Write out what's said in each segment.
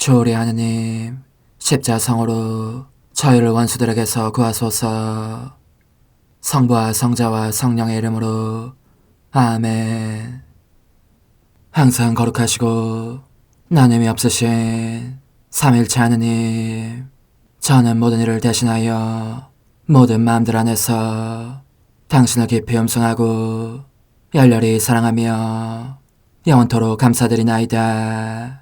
주오리 하느님, 십자성으로 저희를 원수들에게서 구하소서. 성부와 성자와 성령의 이름으로 아멘. 항상 거룩하시고 나눔이 없으신 삼일체 하느님, 저는 모든 일을 대신하여 모든 마음들 안에서 당신을 깊이 음성하고 열렬히 사랑하며 영원토록 감사드리나이다.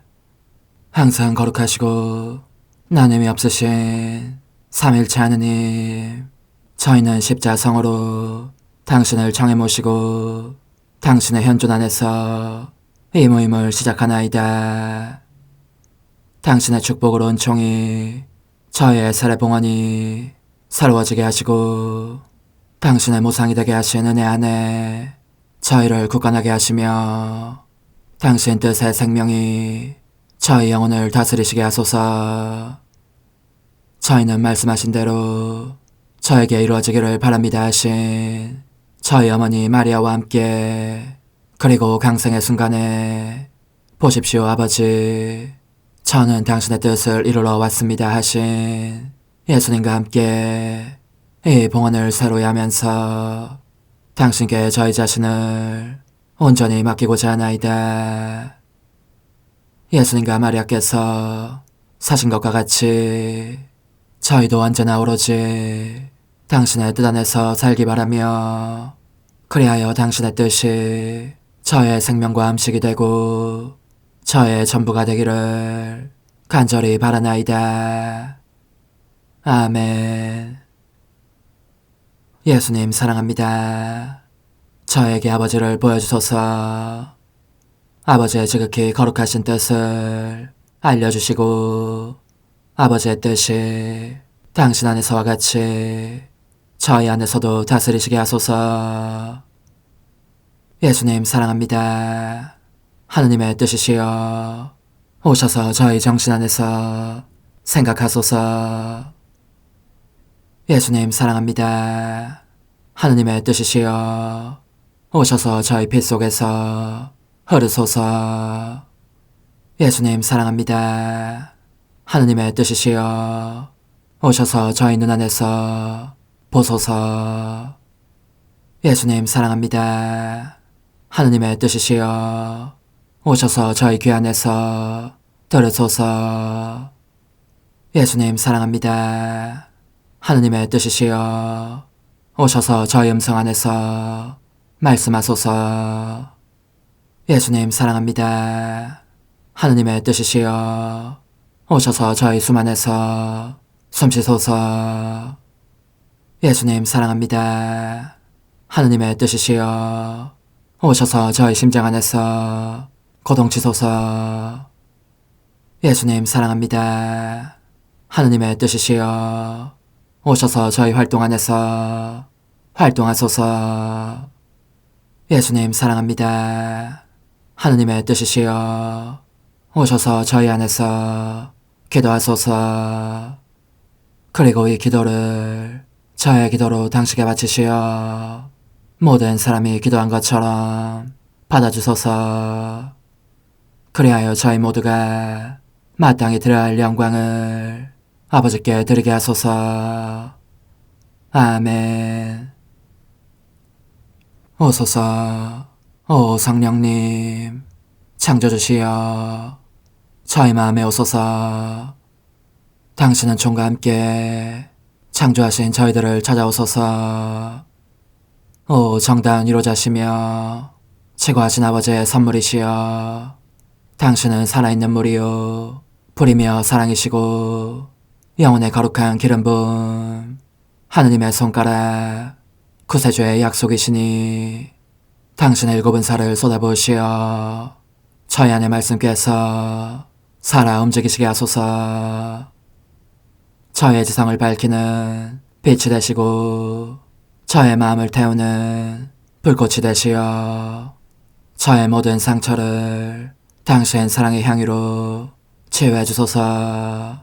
항상 거룩하시고 나눔이 없으신 삼일체 하느님, 저희는 십자성으로 당신을 정해 모시고 당신의 현존 안에서 이 모임을 시작하나이다. 당신의 축복으로 은총이 저희의 세례봉헌이 새로워지게 하시고 당신의 모상이 되게 하신 은혜 안에 저희를 굳건하게 하시며 당신 뜻의 생명이 저희 영혼을 다스리시게 하소서. 저희는 말씀하신 대로 저에게 이루어지기를 바랍니다 하신 저희 어머니 마리아와 함께, 그리고 강생의 순간에 보십시오 아버지, 저는 당신의 뜻을 이루러 왔습니다 하신 예수님과 함께 이 봉헌을 새로이 하면서 당신께 저희 자신을 온전히 맡기고자 하나이다. 예수님과 마리아께서 사신 것과 같이 저희도 언제나 오로지 당신의 뜻 안에서 살기 바라며, 그리하여 당신의 뜻이 저의 생명과 음식이 되고 저의 전부가 되기를 간절히 바라나이다. 아멘. 예수님 사랑합니다. 저에게 아버지를 보여주소서. 아버지의 지극히 거룩하신 뜻을 알려주시고 아버지의 뜻이 당신 안에서와 같이 저희 안에서도 다스리시게 하소서. 예수님 사랑합니다. 하느님의 뜻이시여 오셔서 저희 정신 안에서 생각하소서. 예수님 사랑합니다. 하느님의 뜻이시여 오셔서 저희 피 속에서 흐르소서. 예수님 사랑합니다. 하느님의 뜻이시여 오셔서 저희 눈 안에서 보소서. 예수님 사랑합니다. 하느님의 뜻이시여 오셔서 저희 귀 안에서 들으소서. 예수님 사랑합니다. 하느님의 뜻이시여 오셔서 저희 음성 안에서 말씀하소서. 예수님 사랑합니다. 하느님의 뜻이시여 오셔서 저희 숨 안에서 숨쉬소서. 예수님 사랑합니다. 하느님의 뜻이시여 오셔서 저희 심장 안에서 고동치소서. 예수님 사랑합니다. 하느님의 뜻이시여 오셔서 저희 활동 안에서 활동하소서. 예수님 사랑합니다. 하느님의 뜻이시여 오셔서 저희 안에서 기도하소서. 그리고 이 기도를 저의 기도로 당신께 바치시어 모든 사람이 기도한 것처럼 받아주소서. 그리하여 저희 모두가 마땅히 드려야 할 영광을 아버지께 드리게 하소서. 아멘. 오소서. 오 성령님 창조주시여 저희 마음에 오소서. 당신은 총과 함께 창조하신 저희들을 찾아오소서. 오 정다운 위로자시며 최고하신 아버지의 선물이시여 당신은 살아있는 물이요 불이며 사랑이시고 영혼의 거룩한 기름 부음 하느님의 손가락 구세주의 약속이시니 당신의 일곱은 살을 쏟아부으시어 저희 안의 말씀께서 살아 움직이시게 하소서. 저의 지성을 밝히는 빛이 되시고 저의 마음을 태우는 불꽃이 되시어 저의 모든 상처를 당신 사랑의 향유로 치유해 주소서.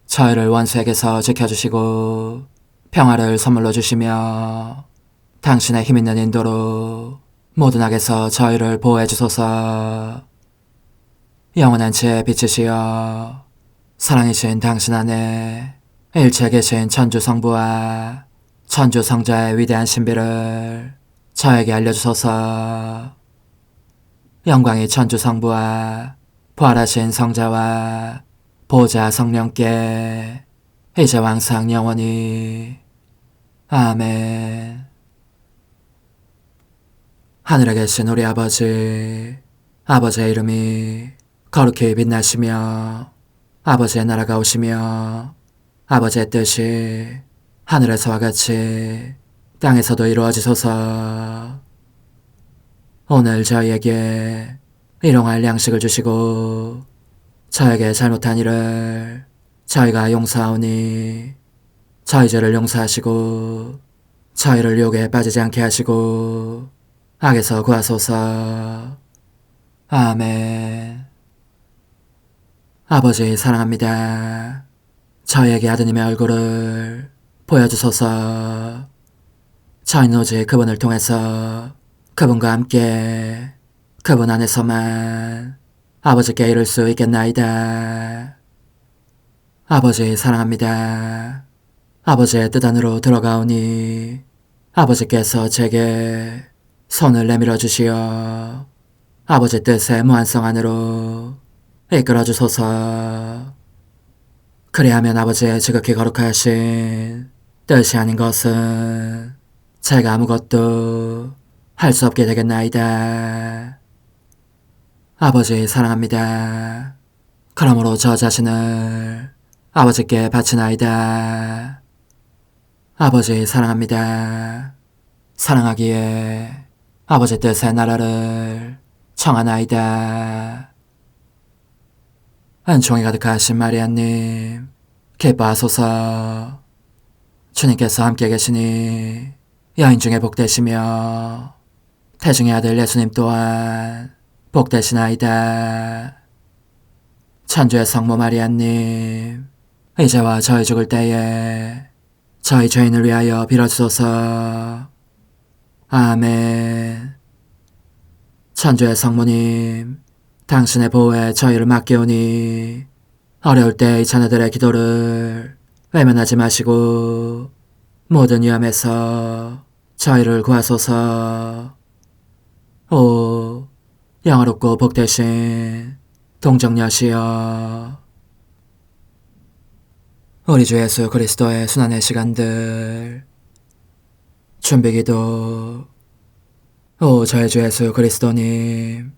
저희를 원수에게서 지켜주시고 평화를 선물로 주시며 당신의 힘있는 인도로 모든 악에서 저희를 보호해 주소서. 영원한 제 빛이시여 사랑이신 당신 안에 일체 계신 천주 성부와 천주 성자의 위대한 신비를 저에게 알려주소서. 영광이 천주 성부와 부활하신 성자와 보좌 성령께 이제와 항상 영원히 아멘. 하늘에 계신 우리 아버지, 아버지의 이름이 거룩히 빛나시며 아버지의 나라가 오시며 아버지의 뜻이 하늘에서와 같이 땅에서도 이루어지소서. 오늘 저희에게 일용할 양식을 주시고 저에게 잘못한 일을 저희가 용서하오니 저희 죄를 용서하시고 저희를 유혹에 빠지지 않게 하시고 악에서 구하소서. 아멘. 아버지 사랑합니다. 저희에게 아드님의 얼굴을 보여주소서. 저희는 오직 그분을 통해서 그분과 함께 그분 안에서만 아버지께 이룰 수 있겠나이다. 아버지 사랑합니다. 아버지의 뜻 안으로 들어가오니 아버지께서 제게 손을 내밀어 주시어 아버지 뜻의 무한성 안으로 이끌어 주소서. 그리하면 아버지의 지극히 거룩하신 뜻이 아닌 것은 제가 아무것도 할 수 없게 되겠나이다. 아버지 사랑합니다. 그러므로 저 자신을 아버지께 바치나이다. 아버지 사랑합니다. 사랑하기에 아버지 뜻의 나라를 청하나이다. 은총이 가득하신 마리아님, 기뻐하소서. 주님께서 함께 계시니 여인 중에 복되시며 태중의 아들 예수님 또한 복되시나이다. 천주의 성모 마리아님, 이제와 저희 죽을 때에 저희 죄인을 위하여 빌어주소서. 아멘. 천주의 성모님, 당신의 보호에 저희를 맡기오니 어려울 때 이 자녀들의 기도를 외면하지 마시고 모든 위험에서 저희를 구하소서. 오, 영화롭고 복되신 동정녀시여, 우리 주 예수 그리스도의 순환의 시간들 준비기도. 오 저희 주 예수 그리스도님,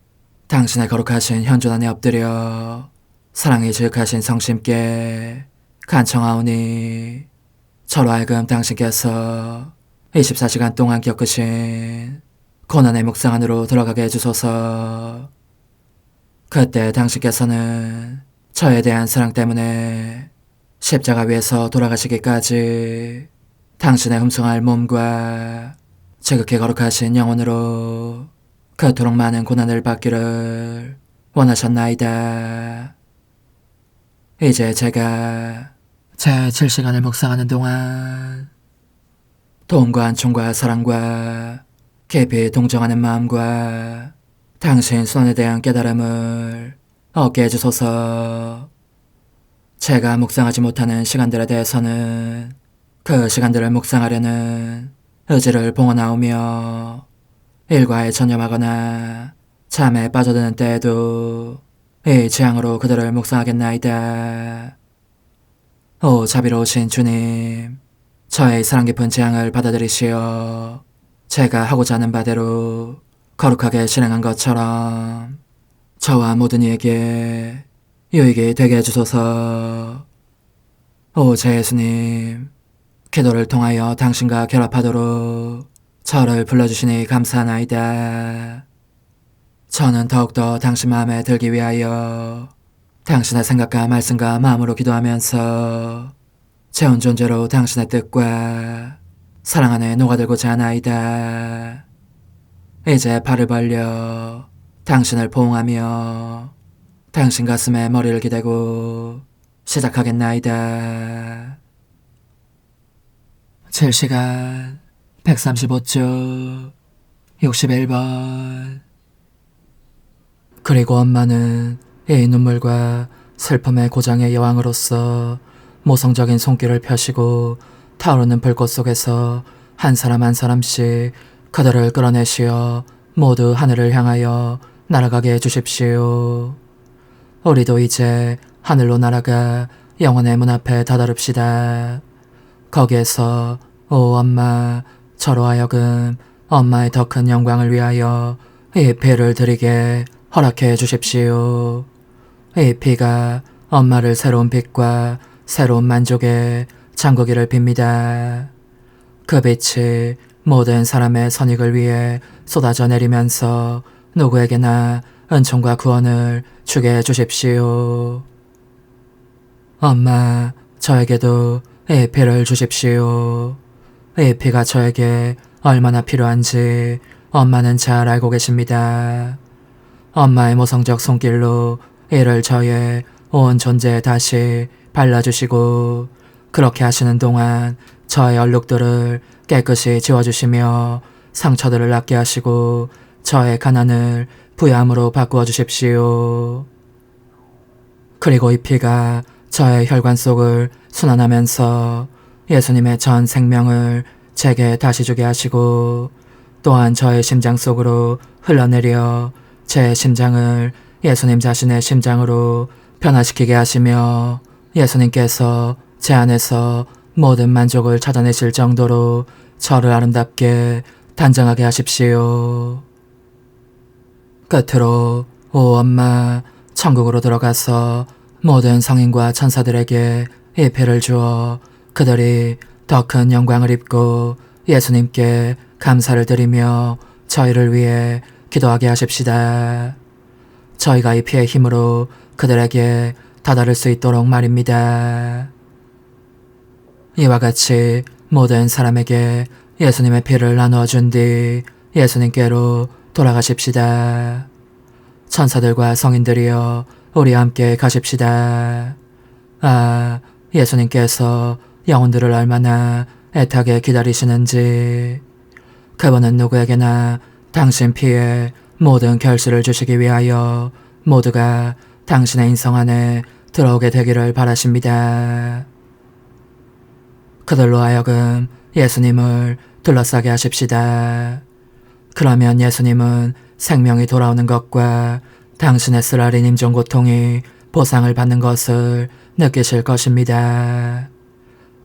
당신의 거룩하신 현존 안에 엎드려 사랑이 지극하신 성심께 간청하오니 저로 하여금 당신께서 24시간 동안 겪으신 고난의 묵상 안으로 들어가게 해주소서. 그때 당신께서는 저에 대한 사랑 때문에 십자가 위에서 돌아가시기까지 당신의 흠숭할 몸과 지극히 거룩하신 영혼으로 그토록 많은 고난을 받기를 원하셨나이다. 이제 제가 제 7시간을 묵상하는 동안 도움과 안총과 사랑과 깊이 동정하는 마음과 당신 손에 대한 깨달음을 얻게 해주소서. 제가 묵상하지 못하는 시간들에 대해서는 그 시간들을 묵상하려는 의지를 봉헌하오며 일과에 전념하거나 잠에 빠져드는 때에도 이 재앙으로 그들을 묵상하겠나이다. 오 자비로우신 주님, 저의 사랑 깊은 재앙을 받아들이시어 제가 하고자 하는 바대로 거룩하게 실행한 것처럼 저와 모든 이에게 유익이 되게 해주소서. 오 제 예수님, 기도를 통하여 당신과 결합하도록 저를 불러주시니 감사하나이다. 저는 더욱더 당신 마음에 들기 위하여 당신의 생각과 말씀과 마음으로 기도하면서 제 온 존재로 당신의 뜻과 사랑 안에 녹아들고자 하나이다. 이제 발을 벌려 당신을 포옹하며 당신 가슴에 머리를 기대고 시작하겠나이다. 7시간 135주 61번. 그리고 엄마는 이 눈물과 슬픔의 고장의 여왕으로서 모성적인 손길을 펴시고 타오르는 불꽃 속에서 한 사람 한 사람씩 그들을 끌어내시어 모두 하늘을 향하여 날아가게 해주십시오. 우리도 이제 하늘로 날아가 영혼의 문 앞에 다다릅시다. 거기에서 오 엄마, 저로 하여금 엄마의 더 큰 영광을 위하여 이 피를 드리게 허락해 주십시오. 이 피가 엄마를 새로운 빛과 새로운 만족에 잠그기를 빕니다. 그 빛이 모든 사람의 선익을 위해 쏟아져 내리면서 누구에게나 은총과 구원을 주게 해주십시오. 엄마, 저에게도 이 피를 주십시오. 이 피가 저에게 얼마나 필요한지 엄마는 잘 알고 계십니다. 엄마의 모성적 손길로 이를 저의 온 존재에 다시 발라주시고 그렇게 하시는 동안 저의 얼룩들을 깨끗이 지워주시며 상처들을 낫게 하시고 저의 가난을 부유함으로 바꾸어 주십시오. 그리고 이 피가 저의 혈관 속을 순환하면서 예수님의 전 생명을 제게 다시 주게 하시고 또한 저의 심장 속으로 흘러내려 제 심장을 예수님 자신의 심장으로 변화시키게 하시며 예수님께서 제 안에서 모든 만족을 찾아내실 정도로 저를 아름답게 단장하게 하십시오. 끝으로 오 엄마, 천국으로 들어가서 모든 성인과 천사들에게 이 피를 주어 그들이 더 큰 영광을 입고 예수님께 감사를 드리며 저희를 위해 기도하게 하십시다. 저희가 이 피의 힘으로 그들에게 다다를 수 있도록 말입니다. 이와 같이 모든 사람에게 예수님의 피를 나누어 준 뒤 예수님께로 돌아가십시다. 천사들과 성인들이여 우리와 함께 가십시다. 아, 예수님께서 영혼들을 얼마나 애타게 기다리시는지. 그분은 누구에게나 당신 피에 모든 결실을 주시기 위하여 모두가 당신의 인성 안에 들어오게 되기를 바라십니다. 그들로 하여금 예수님을 둘러싸게 하십시다. 그러면 예수님은 생명이 돌아오는 것과 당신의 쓰라린 임종 고통이 보상을 받는 것을 느끼실 것입니다.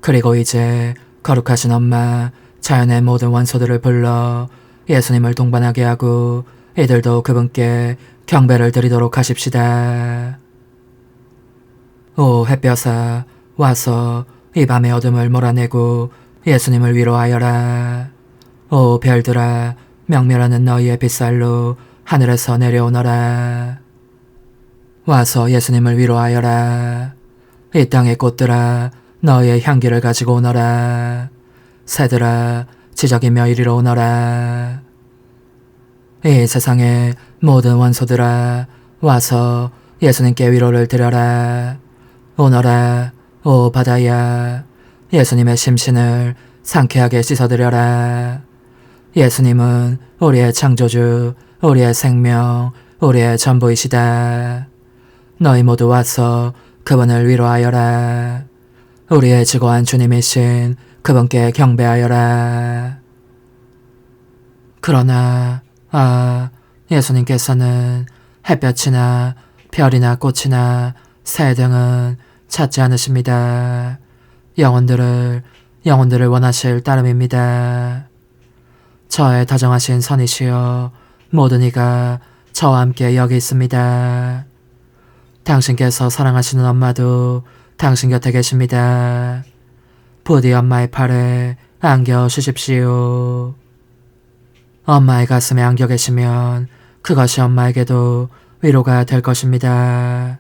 그리고 이제 거룩하신 엄마, 자연의 모든 원소들을 불러 예수님을 동반하게 하고 이들도 그분께 경배를 드리도록 하십시다. 오 햇볕아, 와서 이 밤의 어둠을 몰아내고 예수님을 위로하여라. 오 별들아, 명멸하는 너희의 빛살로 하늘에서 내려오너라. 와서 예수님을 위로하여라. 이 땅의 꽃들아, 너희의 향기를 가지고 오너라. 새들아, 지저귀며 이리로 오너라. 이 세상의 모든 원소들아, 와서 예수님께 위로를 드려라. 오너라, 오 바다야, 예수님의 심신을 상쾌하게 씻어드려라. 예수님은 우리의 창조주, 우리의 생명, 우리의 전부이시다. 너희 모두 와서 그분을 위로하여라. 우리의 지고한 주님이신 그분께 경배하여라. 그러나 예수님께서는 햇볕이나 별이나 꽃이나 새 등은 찾지 않으십니다. 영혼들을 원하실 따름입니다. 저의 다정하신 선이시여, 모든 이가 저와 함께 여기 있습니다. 당신께서 사랑하시는 엄마도 당신 곁에 계십니다. 부디 엄마의 팔에 안겨 주십시오. 엄마의 가슴에 안겨 계시면 그것이 엄마에게도 위로가 될 것입니다.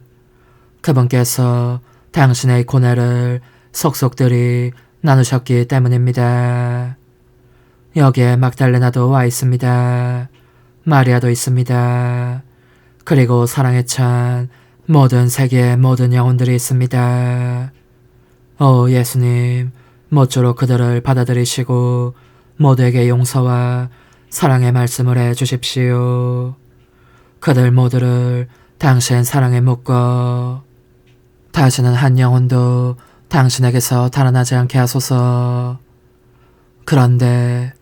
그분께서 당신의 고뇌를 속속들이 나누셨기 때문입니다. 여기에 막달레나도 와 있습니다. 마리아도 있습니다. 그리고 사랑에 찬 모든 세계의 모든 영혼들이 있습니다. 오 예수님, 모쪼록 그들을 받아들이시고 모두에게 용서와 사랑의 말씀을 해주십시오. 그들 모두를 당신 사랑에 묶어 다시는 한 영혼도 당신에게서 달아나지 않게 하소서. 그런데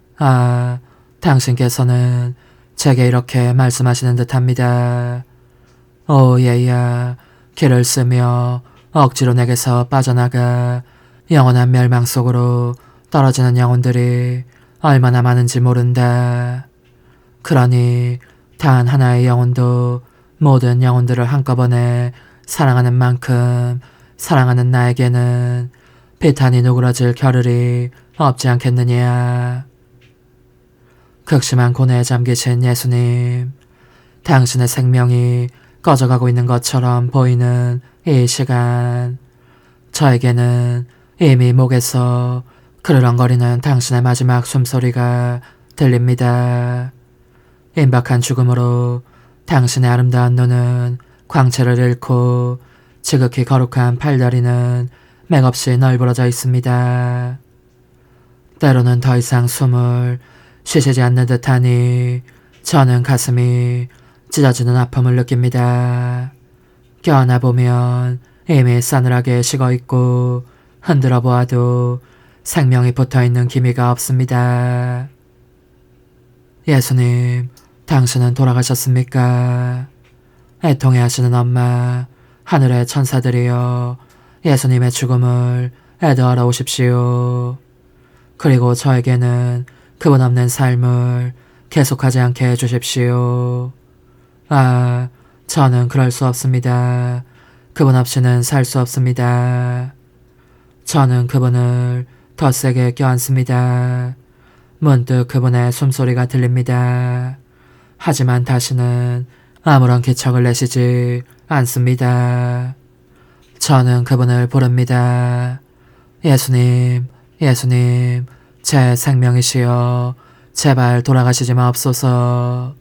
당신께서는 제게 이렇게 말씀하시는 듯합니다. 오 얘야, 길을 쓰며 억지로 내게서 빠져나가 영원한 멸망 속으로 떨어지는 영혼들이 얼마나 많은지 모른다. 그러니 단 하나의 영혼도 모든 영혼들을 한꺼번에 사랑하는 만큼 사랑하는 나에게는 비탄이 누그러질 겨를이 없지 않겠느냐. 극심한 고뇌에 잠기신 예수님, 당신의 생명이 꺼져가고 있는 것처럼 보이는 이 시간, 저에게는 이미 목에서 그르렁거리는 당신의 마지막 숨소리가 들립니다. 임박한 죽음으로 당신의 아름다운 눈은 광채를 잃고 지극히 거룩한 팔다리는 맥없이 널브러져 있습니다. 때로는 더 이상 숨을 쉬시지 않는 듯하니 저는 가슴이 찢어지는 아픔을 느낍니다. 껴안아 보면 이미 싸늘하게 식어있고 흔들어 보아도 생명이 붙어있는 기미가 없습니다. 예수님, 당신은 돌아가셨습니까? 애통해하시는 엄마, 하늘의 천사들이여 예수님의 죽음을 애도하러 오십시오. 그리고 저에게는 그분 없는 삶을 계속하지 않게 해주십시오. 저는 그럴 수 없습니다. 그분 없이는 살 수 없습니다. 저는 그분을 더 세게 껴안습니다. 문득 그분의 숨소리가 들립니다. 하지만 다시는 아무런 기척을 내시지 않습니다. 저는 그분을 부릅니다. 예수님, 예수님, 제 생명이시여, 제발 돌아가시지 마옵소서.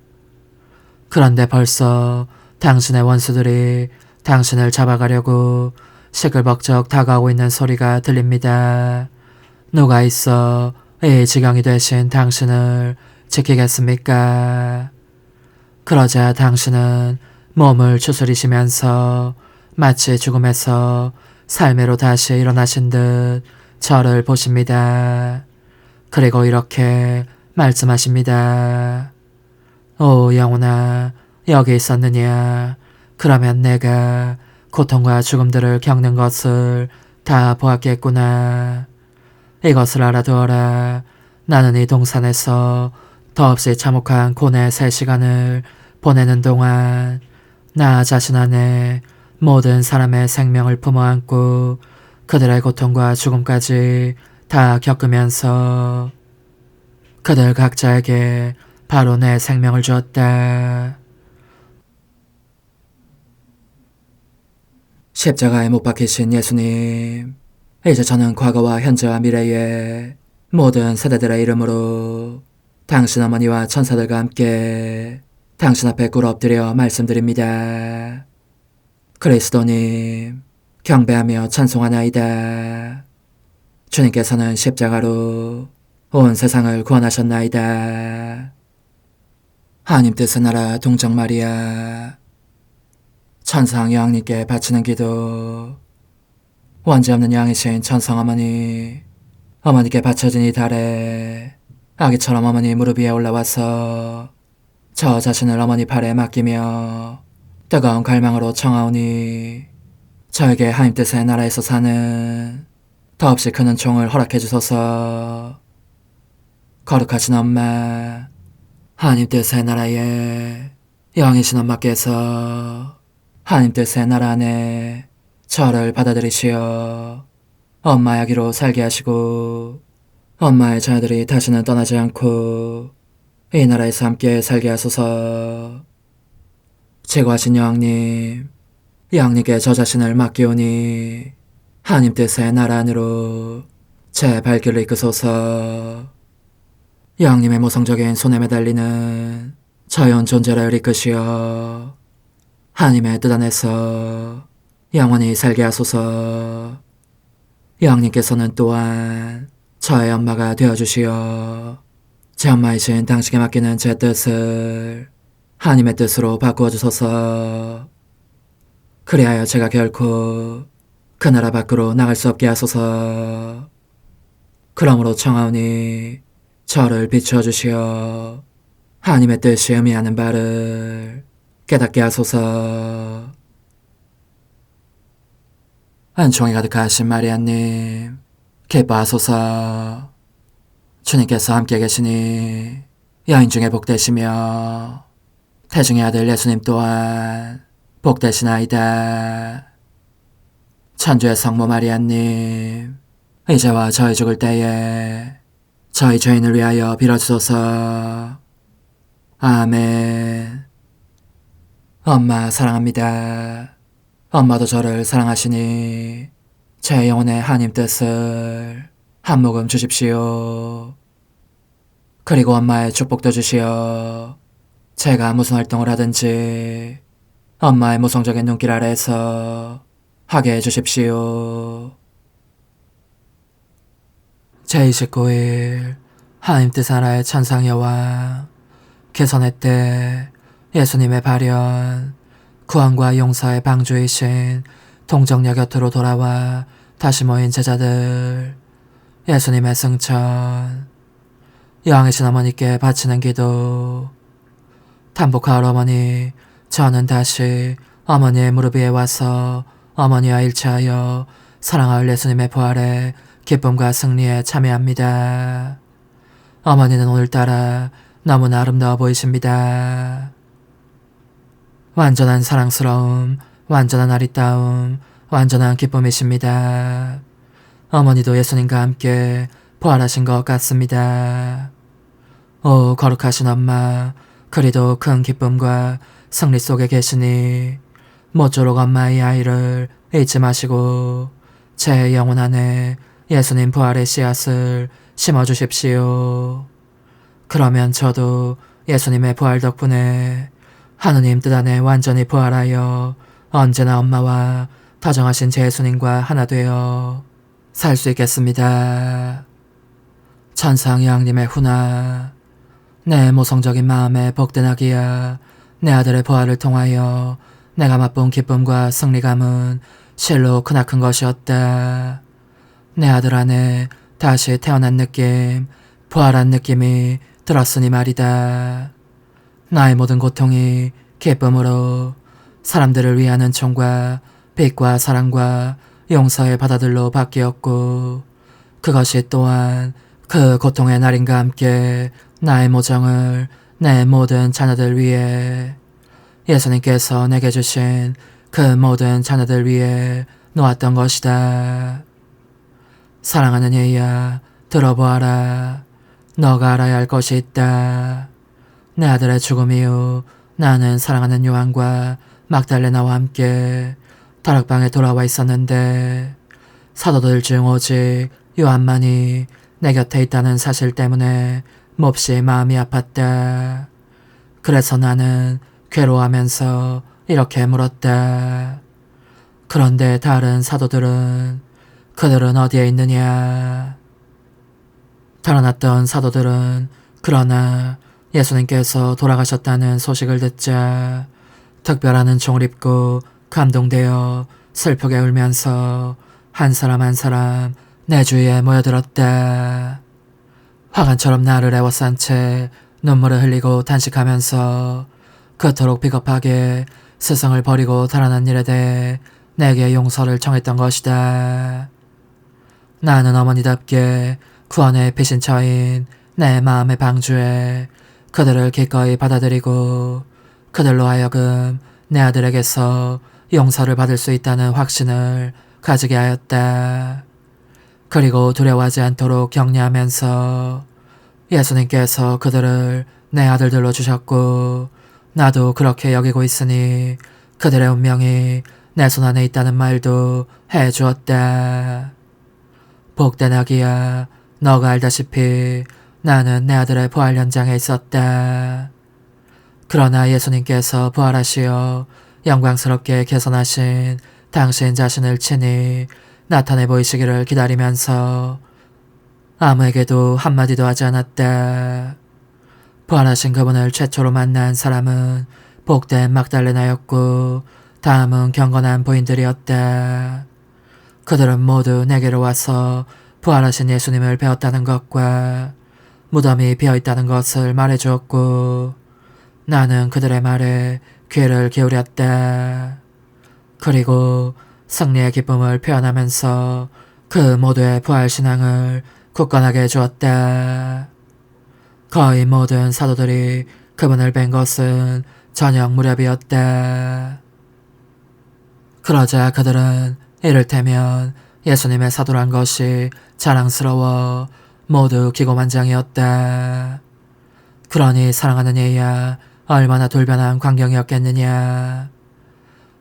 그런데 벌써 당신의 원수들이 당신을 잡아가려고 시끌벅적 다가오고 있는 소리가 들립니다. 누가 있어 이 지경이 되신 당신을 지키겠습니까? 그러자 당신은 몸을 추스리시면서 마치 죽음에서 삶으로 다시 일어나신 듯 저를 보십니다. 그리고 이렇게 말씀하십니다. 오 영혼아, 여기 있었느냐? 그러면 내가 고통과 죽음들을 겪는 것을 다 보았겠구나. 이것을 알아두어라. 나는 이 동산에서 더없이 참혹한 고뇌의 3시간을 보내는 동안 나 자신 안에 모든 사람의 생명을 품어안고 그들의 고통과 죽음까지 다 겪으면서 그들 각자에게 바로 내 생명을 주었다. 십자가에 못 박히신 예수님, 이제 저는 과거와 현재와 미래의 모든 세대들의 이름으로 당신 어머니와 천사들과 함께 당신 앞에 꿇어 엎드려 말씀드립니다. 그리스도님, 경배하며 찬송하나이다. 주님께서는 십자가로 온 세상을 구원하셨나이다. 하나님 뜻의 나라 동정 마리아, 천상 여왕님께 바치는 기도. 원죄 없는 양이신 천상 어머니, 어머니께 바쳐진 이 달에 아기처럼 어머니 무릎 위에 올라와서 저 자신을 어머니 팔에 맡기며 뜨거운 갈망으로 청하오니 저에게 하나님 뜻의 나라에서 사는 더없이 큰 은총을 허락해 주소서. 거룩하신 엄마, 하나님 뜻의 나라에 영이신 엄마께서 하나님 뜻의 나라 안에 저를 받아들이시어 엄마의 아기로 살게 하시고 엄마의 자녀들이 다시는 떠나지 않고 이 나라에서 함께 살게 하소서. 제거하신 여왕님, 여왕님께 저 자신을 맡기오니 하나님 뜻의 나라 안으로 제 발길을 이끄소서. 여왕님의 모성적인 손에 매달리는 자연 존재를 이끄시어 하나님의 뜻 안에서 영원히 살게 하소서. 여왕님께서는 또한 저의 엄마가 되어주시어 제 엄마이신 당신께 맡기는 제 뜻을 하나님의 뜻으로 바꾸어 주소서. 그리하여 제가 결코 그 나라 밖으로 나갈 수 없게 하소서. 그러므로 청하오니 저를 비추어 주시어 하나님의 뜻이 의미하는 바를 깨닫게 하소서. 은총이 가득하신 마리아님, 기뻐하소서. 주님께서 함께 계시니 여인 중에 복되시며 태중의 아들 예수님 또한 복되시나이다. 천주의 성모 마리아님, 이제와 저희 죽을 때에 저희 죄인을 위하여 빌어주소서. 아멘. 엄마 사랑합니다. 엄마도 저를 사랑하시니 제 영혼의 하나님 뜻을 한 모금 주십시오. 그리고 엄마의 축복도 주시어 제가 무슨 활동을 하든지 엄마의 모성적인 눈길 아래에서 하게 해주십시오. 제29일 하나님 뜻 하나의 천상여왕 개선회 때 예수님의 발현, 구원과 용서의 방주이신 동정녀 곁으로 돌아와 다시 모인 제자들, 예수님의 승천, 여왕이신 어머니께 바치는 기도. 탄복하올 어머니, 저는 다시 어머니의 무릎 위에 와서 어머니와 일치하여 사랑하올 예수님의 부활에 기쁨과 승리에 참여합니다. 어머니는 오늘따라 너무나 아름다워 보이십니다. 완전한 사랑스러움, 완전한 아리따움, 완전한 기쁨이십니다. 어머니도 예수님과 함께 부활하신 것 같습니다. 오 거룩하신 엄마, 그리도 큰 기쁨과 승리 속에 계시니 모쪼록 엄마의 아이를 잊지 마시고 제 영혼 안에 예수님 부활의 씨앗을 심어주십시오. 그러면 저도 예수님의 부활 덕분에 하느님 뜻 안에 완전히 부활하여 언제나 엄마와 다정하신 제 예수님과 하나 되어 살 수 있겠습니다. 천상 여왕님의 훈아, 내 모성적인 마음에 복된 아기야, 내 아들의 부활을 통하여 내가 맛본 기쁨과 승리감은 실로 크나큰 것이었다. 내 아들 안에 다시 태어난 느낌, 부활한 느낌이 들었으니 말이다. 나의 모든 고통이 기쁨으로 사람들을 위한 은총과 빛과 사랑과 용서의 바다들로 바뀌었고, 그것이 또한 그 고통의 날인과 함께 나의 모정을 내 모든 자녀들 위해, 예수님께서 내게 주신 그 모든 자녀들 위해 놓았던 것이다. 사랑하는 예야, 들어보아라. 너가 알아야 할 것이 있다. 내 아들의 죽음 이후 나는 사랑하는 요한과 막달레나와 함께 다락방에 돌아와 있었는데 사도들 중 오직 요한만이 내 곁에 있다는 사실 때문에 몹시 마음이 아팠다. 그래서 나는 괴로워하면서 이렇게 물었다. 그런데 다른 사도들은, 그들은 어디에 있느냐? 달아났던 사도들은 그러나 예수님께서 돌아가셨다는 소식을 듣자 특별한 은총을 입고 감동되어 슬프게 울면서 한 사람 한 사람 내 주위에 모여들었다. 화관처럼 나를 애워싼 채 눈물을 흘리고 단식하면서 그토록 비겁하게 스승을 버리고 달아난 일에 대해 내게 용서를 청했던 것이다. 나는 어머니답게 구원의 피신처인 내 마음의 방주에 그들을 기꺼이 받아들이고 그들로 하여금 내 아들에게서 용서를 받을 수 있다는 확신을 가지게 하였다. 그리고 두려워하지 않도록 격려하면서 예수님께서 그들을 내 아들들로 주셨고 나도 그렇게 여기고 있으니 그들의 운명이 내 손 안에 있다는 말도 해주었다. 복된 아기야, 너가 알다시피 나는 내 아들의 부활 현장에 있었다. 그러나 예수님께서 부활하시어 영광스럽게 개선하신 당신 자신을 친히 나타내 보이시기를 기다리면서 아무에게도 한마디도 하지 않았다. 부활하신 그분을 최초로 만난 사람은 복된 막달레나였고 다음은 경건한 부인들이었다. 그들은 모두 내게로 와서 부활하신 예수님을 배웠다는 것과 무덤이 비어있다는 것을 말해주었고 나는 그들의 말에 귀를 기울였다. 그리고 승리의 기쁨을 표현하면서 그 모두의 부활신앙을 굳건하게 해주었다. 거의 모든 사도들이 그분을 뵌 것은 저녁 무렵이었다. 그러자 그들은 이를테면 예수님의 사도란 것이 자랑스러워 모두 기고만장이었다. 그러니 사랑하는 예야 얼마나 돌변한 광경이었겠느냐.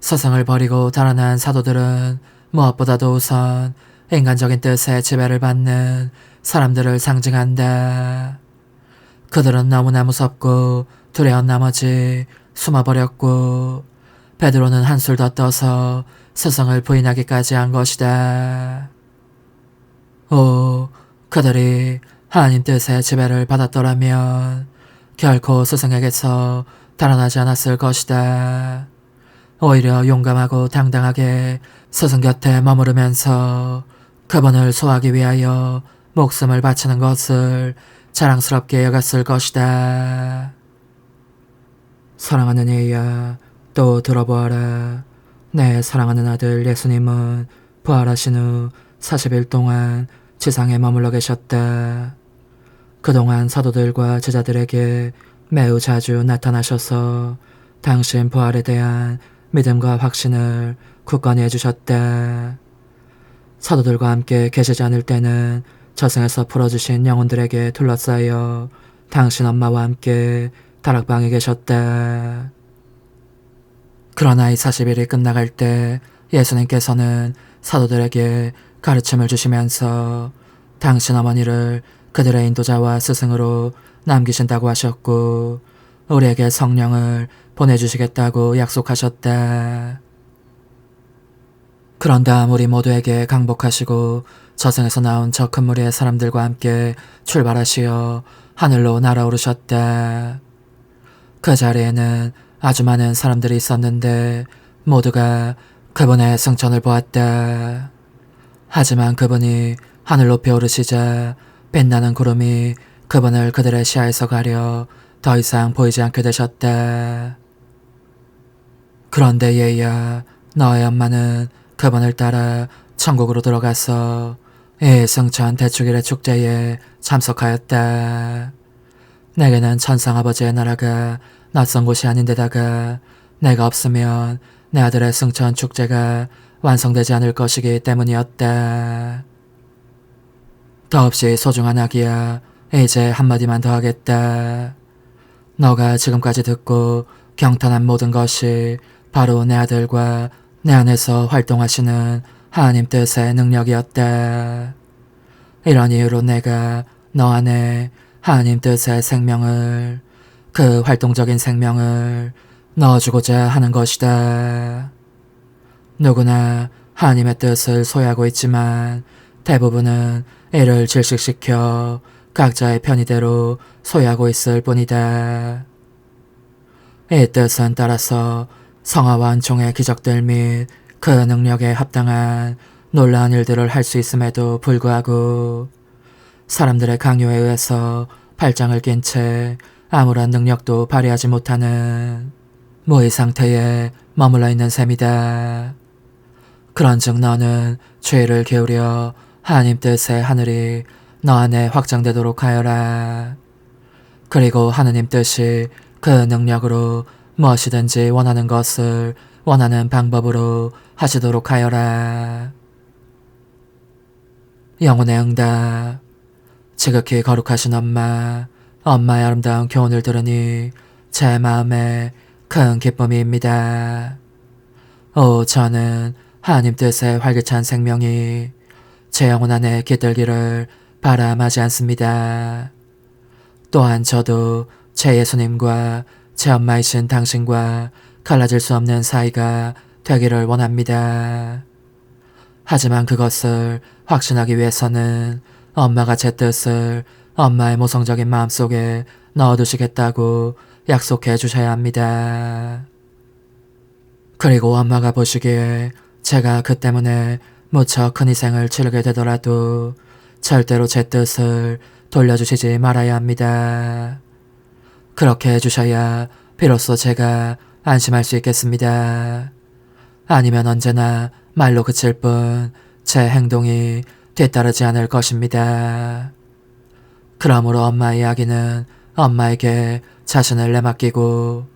스승을 버리고 달아난 사도들은 무엇보다도 우선 인간적인 뜻에 지배를 받는 사람들을 상징한다. 그들은 너무나 무섭고 두려운 나머지 숨어버렸고 베드로는 한술 더 떠서 스승을 부인하기까지 한 것이다. 오, 그들이 하나님 뜻의 지배를 받았더라면 결코 스승에게서 달아나지 않았을 것이다. 오히려 용감하고 당당하게 스승 곁에 머무르면서 그분을 소화하기 위하여 목숨을 바치는 것을 자랑스럽게 여겼을 것이다. 사랑하는 예야, 또 들어보아라. 내 사랑하는 아들 예수님은 부활하신 후 40일 동안 지상에 머물러 계셨다. 그동안 사도들과 제자들에게 매우 자주 나타나셔서 당신 부활에 대한 믿음과 확신을 굳건히 해주셨다. 사도들과 함께 계시지 않을 때는 저승에서 풀어주신 영혼들에게 둘러싸여 당신 엄마와 함께 다락방에 계셨다. 그러나 이 40일이 끝나갈 때 예수님께서는 사도들에게 가르침을 주시면서 당신 어머니를 그들의 인도자와 스승으로 남기신다고 하셨고 우리에게 성령을 보내주시겠다고 약속하셨다. 그런 다음 우리 모두에게 강복하시고 저승에서 나온 저 큰 무리의 사람들과 함께 출발하시어 하늘로 날아오르셨다. 그 자리에는 아주 많은 사람들이 있었는데 모두가 그분의 승천을 보았다. 하지만 그분이 하늘 높이 오르시자 빛나는 구름이 그분을 그들의 시야에서 가려 더 이상 보이지 않게 되셨다. 그런데 얘야, 너의 엄마는 그분을 따라 천국으로 들어가서 이 승천 대축일의 축제에 참석하였다. 내게는 천상아버지의 나라가 낯선 곳이 아닌데다가 내가 없으면 내 아들의 승천 축제가 완성되지 않을 것이기 때문이었다. 더없이 소중한 아기야, 이제 한마디만 더 하겠다. 너가 지금까지 듣고 경탄한 모든 것이 바로 내 아들과 내 안에서 활동하시는 하나님 뜻의 능력이었다. 이런 이유로 내가 너 안에 하나님 뜻의 생명을, 그 활동적인 생명을 넣어주고자 하는 것이다. 누구나 하나님의 뜻을 소유하고 있지만 대부분은 이를 질식시켜 각자의 편의대로 소유하고 있을 뿐이다. 이 뜻은 따라서 성화와 은총의 기적들 및 그 능력에 합당한 놀라운 일들을 할 수 있음에도 불구하고 사람들의 강요에 의해서 팔짱을 낀 채 아무런 능력도 발휘하지 못하는 무의 상태에 머물러 있는 셈이다. 그런즉 너는 죄를 기울여 하나님 뜻의 하늘이 너 안에 확장되도록 하여라. 그리고 하느님 뜻이 그 능력으로 무엇이든지 원하는 것을 원하는 방법으로 하시도록 하여라. 영혼의 응답. 지극히 거룩하신 엄마의 아름다운 교훈을 들으니 제 마음에 큰 기쁨입니다. 오, 저는 하나님 뜻의 활기찬 생명이 제 영혼 안에 깃들기를 바람하지 않습니다. 또한 저도 제 예수님과 제 엄마이신 당신과 갈라질 수 없는 사이가 되기를 원합니다. 하지만 그것을 확신하기 위해서는 엄마가 제 뜻을 엄마의 모성적인 마음속에 넣어두시겠다고 약속해 주셔야 합니다. 그리고 엄마가 보시기에 제가 그 때문에 무척 큰 희생을 치르게 되더라도 절대로 제 뜻을 돌려주시지 말아야 합니다. 그렇게 해주셔야 비로소 제가 안심할 수 있겠습니다. 아니면 언제나 말로 그칠 뿐 제 행동이 뒤따르지 않을 것입니다. 그러므로 엄마의 이야기는 엄마에게 자신을 내맡기고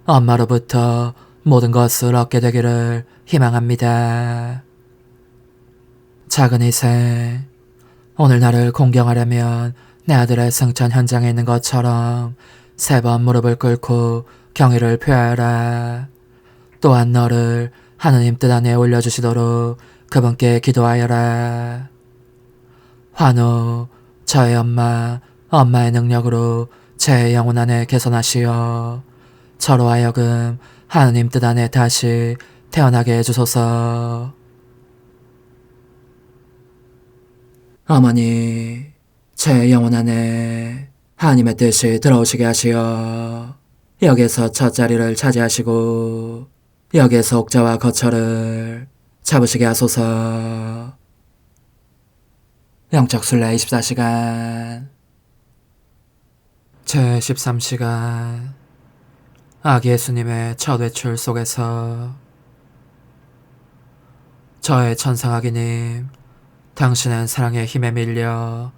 엄마로부터 모든 것을 얻게 되기를 희망합니다. 작은 희생. 오늘 나를 공경하려면 내 아들의 승천 현장에 있는 것처럼 3번 무릎을 꿇고 경의를 표하여라. 또한 너를 하느님 뜻 안에 올려주시도록 그분께 기도하여라. 환우, 저의 엄마의 능력으로 제 영혼 안에 개선하시어 저로 하여금 하느님 뜻 안에 다시 태어나게 해주소서. 어머니, 제 영혼 안에 하느님의 뜻이 들어오시게 하시어 여기에서 첫 자리를 차지하시고 여기에서 옥자와 거처를 잡으시게 하소서. 영적순례 24시간 제 13시간 아기 예수님의 첫 외출 속에서 저의 천상아기님, 당신은 사랑의 힘에 밀려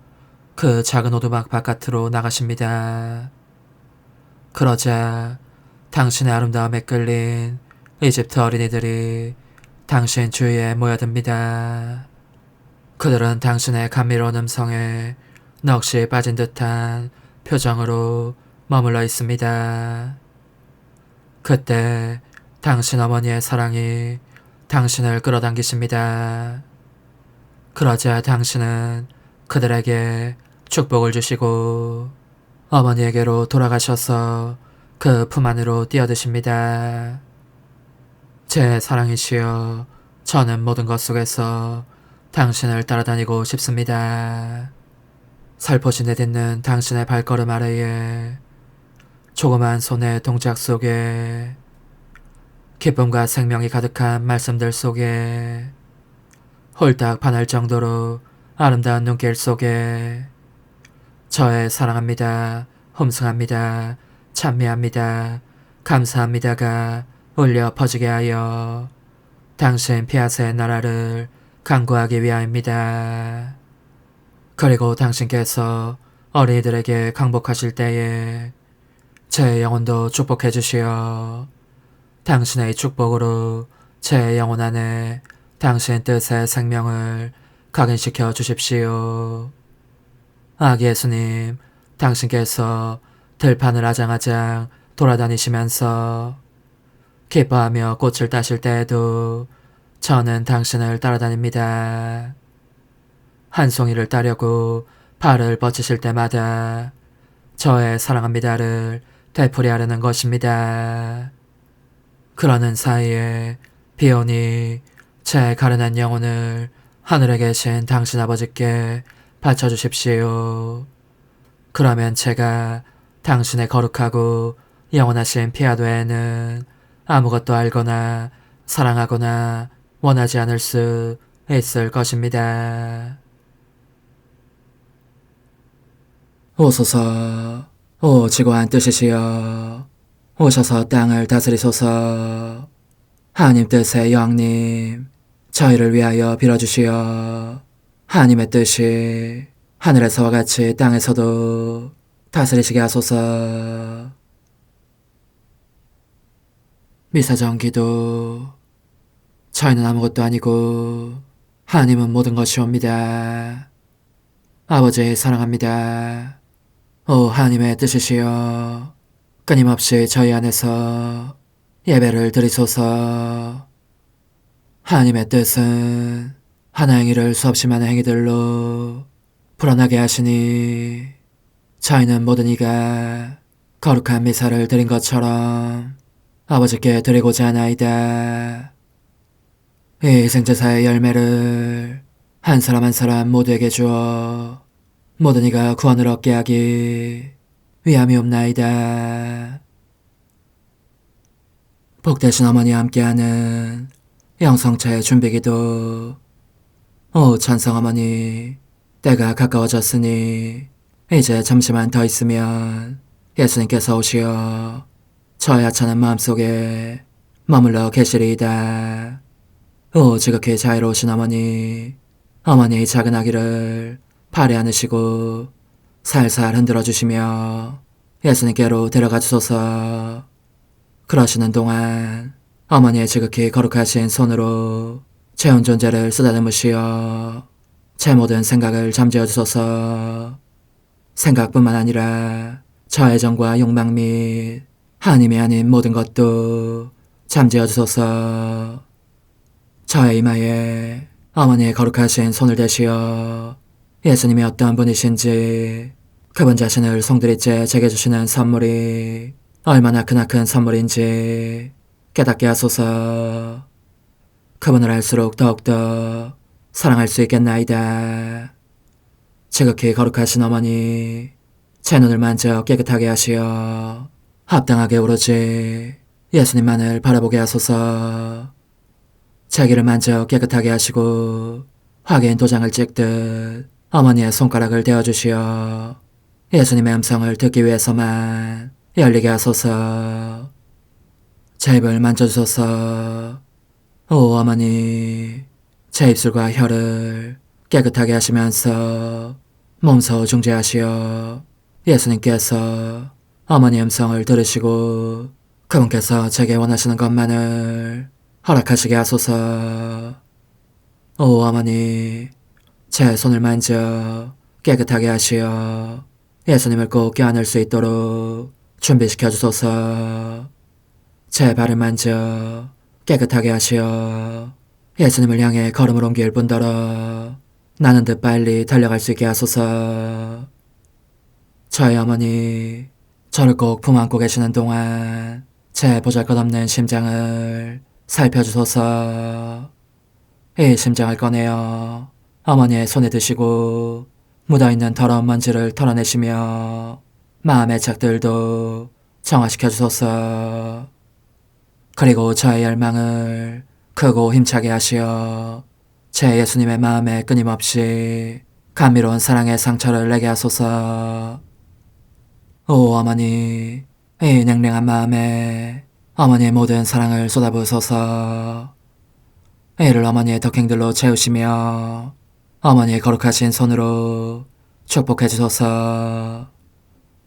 그 작은 오두막 바깥으로 나가십니다. 그러자 당신의 아름다움에 끌린 이집트 어린이들이 당신 주위에 모여듭니다. 그들은 당신의 감미로운 음성에 넋이 빠진 듯한 표정으로 머물러 있습니다. 그때 당신 어머니의 사랑이 당신을 끌어당기십니다. 그러자 당신은 그들에게 축복을 주시고 어머니에게로 돌아가셔서 그 품 안으로 뛰어드십니다. 제 사랑이시여, 저는 모든 것 속에서 당신을 따라다니고 싶습니다. 살포시 내딛는 당신의 발걸음 아래에 조그만 손의 동작 속에 기쁨과 생명이 가득한 말씀들 속에 홀딱 반할 정도로 아름다운 눈길 속에 저의 사랑합니다, 홈승합니다, 찬미합니다, 감사합니다가 울려 퍼지게 하여 당신 피아세의 나라를 강구하기 위하여입니다. 그리고 당신께서 어린이들에게 강복하실 때에 제 영혼도 축복해 주시어 당신의 축복으로 제 영혼 안에 당신 뜻의 생명을 각인시켜 주십시오. 아기 예수님, 당신께서 들판을 아장아장 돌아다니시면서 기뻐하며 꽃을 따실 때에도 저는 당신을 따라다닙니다. 한 송이를 따려고 발을 뻗치실 때마다 저의 사랑합니다를 되풀이하려는 것입니다. 그러는 사이에 비오니 제 가련한 영혼을 하늘에 계신 당신 아버지께 바쳐주십시오. 그러면 제가 당신의 거룩하고 영원하신 피아도에는 아무것도 알거나 사랑하거나 원하지 않을 수 있을 것입니다. 오소서, 오 지고한 뜻이시여, 오셔서 땅을 다스리소서. 하나님 뜻의 여왕님, 저희를 위하여 빌어주시어 하나님의 뜻이 하늘에서와 같이 땅에서도 다스리시게 하소서. 미사정 기도. 저희는 아무것도 아니고 하나님은 모든 것이옵니다. 아버지 사랑합니다. 오 하나님의 뜻이시여, 끊임없이 저희 안에서 예배를 드리소서. 하나님의 뜻은 하나의 행위를 수없이 많은 행위들로 불어나게 하시니 저희는 모든 이가 거룩한 미사를 드린 것처럼 아버지께 드리고자 하나이다. 이 희생제사의 열매를 한 사람 한 사람 모두에게 주어 모든 이가 구원을 얻게 하기 위함이옵나이다. 복되신 어머니와 함께하는 영성차의 준비기도. 오 찬성 어머니, 때가 가까워졌으니 이제 잠시만 더 있으면 예수님께서 오시어 저의 하찮은 마음속에 머물러 계시리이다. 오 지극히 자유로우신 어머니, 어머니의 작은 아기를 팔에 안으시고 살살 흔들어 주시며 예수님께로 데려가 주소서. 그러시는 동안 어머니의 지극히 거룩하신 손으로 제 온 존재를 쓰다듬으시어 제 모든 생각을 잠재워 주소서. 생각뿐만 아니라 저의 정과 욕망 및 하나님이 아닌 모든 것도 잠재워 주소서. 저의 이마에 어머니의 거룩하신 손을 대시어 예수님이 어떤 분이신지, 그분 자신을 송두리째 제게 주시는 선물이 얼마나 크나큰 선물인지 깨닫게 하소서. 그분을 알수록 더욱더 사랑할 수 있겠나이다. 지극히 거룩하신 어머니, 제 눈을 만져 깨끗하게 하시어 합당하게 오로지 예수님만을 바라보게 하소서. 제 귀를 만져 깨끗하게 하시고 확인 도장을 찍듯 어머니의 손가락을 대어주시어 예수님의 음성을 듣기 위해서만 열리게 하소서. 제 입을 만져주소서. 오 어머니, 제 입술과 혀를 깨끗하게 하시면서 몸소 중재하시어 예수님께서 어머니의 음성을 들으시고 그분께서 제게 원하시는 것만을 허락하시게 하소서. 오 어머니, 제 손을 만져 깨끗하게 하시어 예수님을 꼭 껴안을 수 있도록 준비시켜 주소서. 제 발을 만져 깨끗하게 하시어 예수님을 향해 걸음을 옮길 뿐더러 나는 듯 빨리 달려갈 수 있게 하소서. 저희 어머니, 저를 꼭 품 안고 계시는 동안 제 보잘것없는 심장을 살펴주소서. 이 심장을 꺼내어 어머니의 손에 드시고 묻어있는 더러운 먼지를 털어내시며 마음의 착들도 정화시켜 주소서. 그리고 저의 열망을 크고 힘차게 하시어 제 예수님의 마음에 끊임없이 감미로운 사랑의 상처를 내게 하소서. 오 어머니, 이 냉랭한 마음에 어머니의 모든 사랑을 쏟아부으소서. 이를 어머니의 덕행들로 채우시며 어머니의 거룩하신 손으로 축복해 주소서.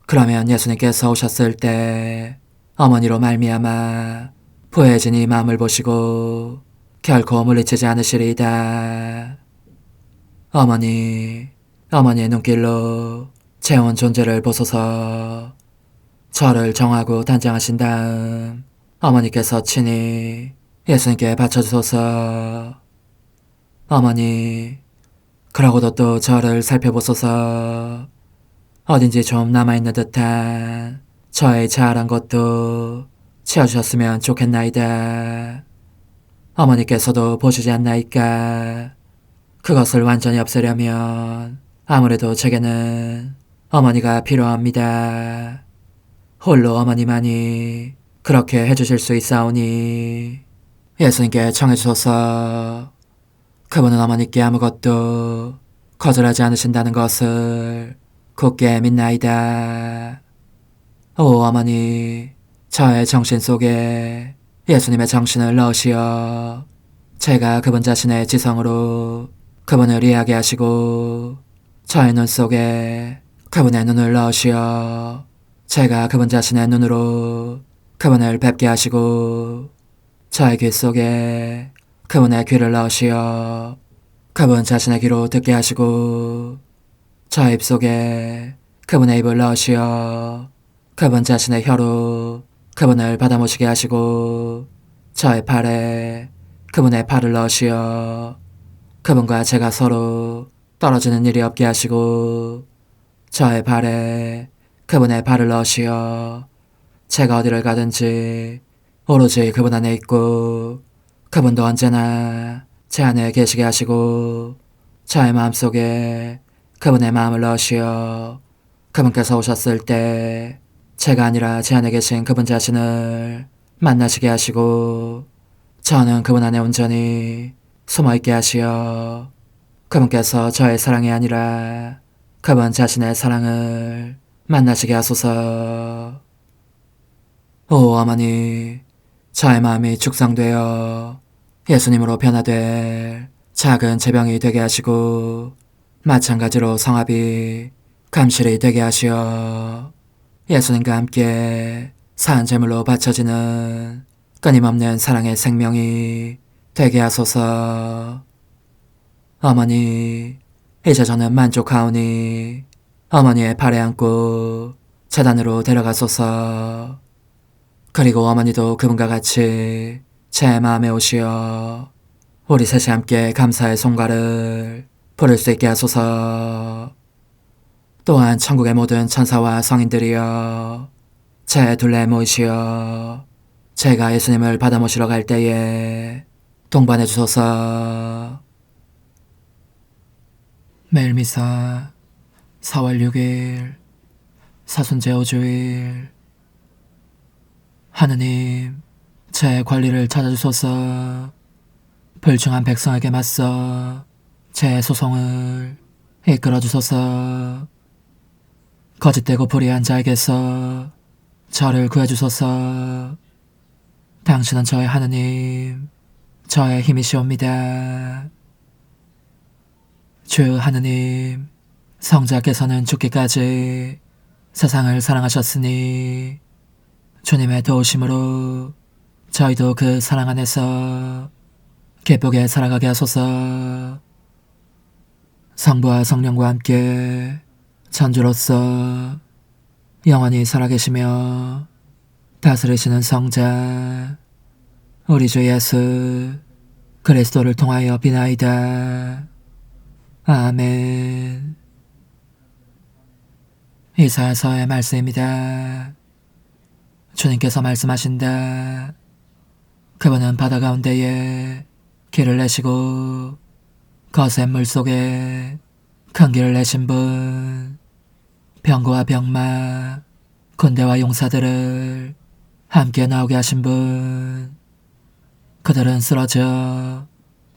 그러면 예수님께서 오셨을 때 어머니로 말미암아 부해진 이 마음을 보시고 결코 물리치지 않으시리이다. 어머니, 어머니의 눈길로 제 온 존재를 보소서. 저를 정하고 단장하신 다음 어머니께서 친히 예수님께 바쳐주소서. 어머니, 그러고도 또 저를 살펴보소서. 어딘지 좀 남아있는 듯한 저의 자아란 것도 채워주셨으면 좋겠나이다. 어머니께서도 보시지 않나이까? 그것을 완전히 없애려면 아무래도 제게는 어머니가 필요합니다. 홀로 어머니만이 그렇게 해주실 수 있사오니 예수님께 청해주소서. 그분은 어머니께 아무것도 거절하지 않으신다는 것을 굳게 믿나이다. 오 어머니, 저의 정신 속에 예수님의 정신을 넣으시어 제가 그분 자신의 지성으로 그분을 이해하게 하시고 저의 눈 속에 그분의 눈을 넣으시어 제가 그분 자신의 눈으로 그분을 뵙게 하시고 저의 귀 속에 그분의 귀를 넣으시어 그분 자신의 귀로 듣게 하시고 저의 입 속에 그분의 입을 넣으시어 그분 자신의 혀로 그분을 받아모시게 하시고 저의 팔에 그분의 팔을 넣으시어 그분과 제가 서로 떨어지는 일이 없게 하시고 저의 발에 그분의 발을 넣으시어 제가 어디를 가든지 오로지 그분 안에 있고 그분도 언제나 제 안에 계시게 하시고 저의 마음속에 그분의 마음을 넣으시어 그분께서 오셨을 때 제가 아니라 제 안에 계신 그분 자신을 만나시게 하시고 저는 그분 안에 온전히 숨어있게 하시어 그분께서 저의 사랑이 아니라 그분 자신의 사랑을 만나시게 하소서. 오 어머니, 저의 마음이 축성되어 예수님으로 변화될 작은 제병이 되게 하시고 마찬가지로 성합이 감실이 되게 하시어 예수님과 함께 산 제물로 바쳐지는 끊임없는 사랑의 생명이 되게 하소서. 어머니, 이제 저는 만족하오니 어머니의 발에 안고 제단으로 데려가소서. 그리고 어머니도 그분과 같이 제 마음에 오시어 우리 셋이 함께 감사의 송가를 부를 수 있게 하소서. 또한 천국의 모든 천사와 성인들이여 제 둘레에 모이시어 제가 예수님을 받아 모시러 갈 때에 동반해 주소서. 매일 미사 4월 6일 사순제 5주일. 하느님, 제 권리를 찾아주소서. 불충한 백성에게 맞서 제 소송을 이끌어주소서. 거짓되고 불의한 자에게서 저를 구해주소서. 당신은 저의 하느님, 저의 힘이시옵니다. 주 하느님, 성자께서는 죽기까지 세상을 사랑하셨으니 주님의 도우심으로 저희도 그 사랑 안에서 기쁘게 살아가게 하소서. 성부와 성령과 함께 천주로서 영원히 살아계시며 다스리시는 성자 우리 주 예수 그리스도를 통하여 비나이다. 아멘. 이사야서의 말씀입니다. 주님께서 말씀하신다. 그분은 바다 가운데에 길을 내시고 거센 물속에 큰 길을 내신 분, 병거와 병마, 군대와 용사들을 함께 나오게 하신 분. 그들은 쓰러져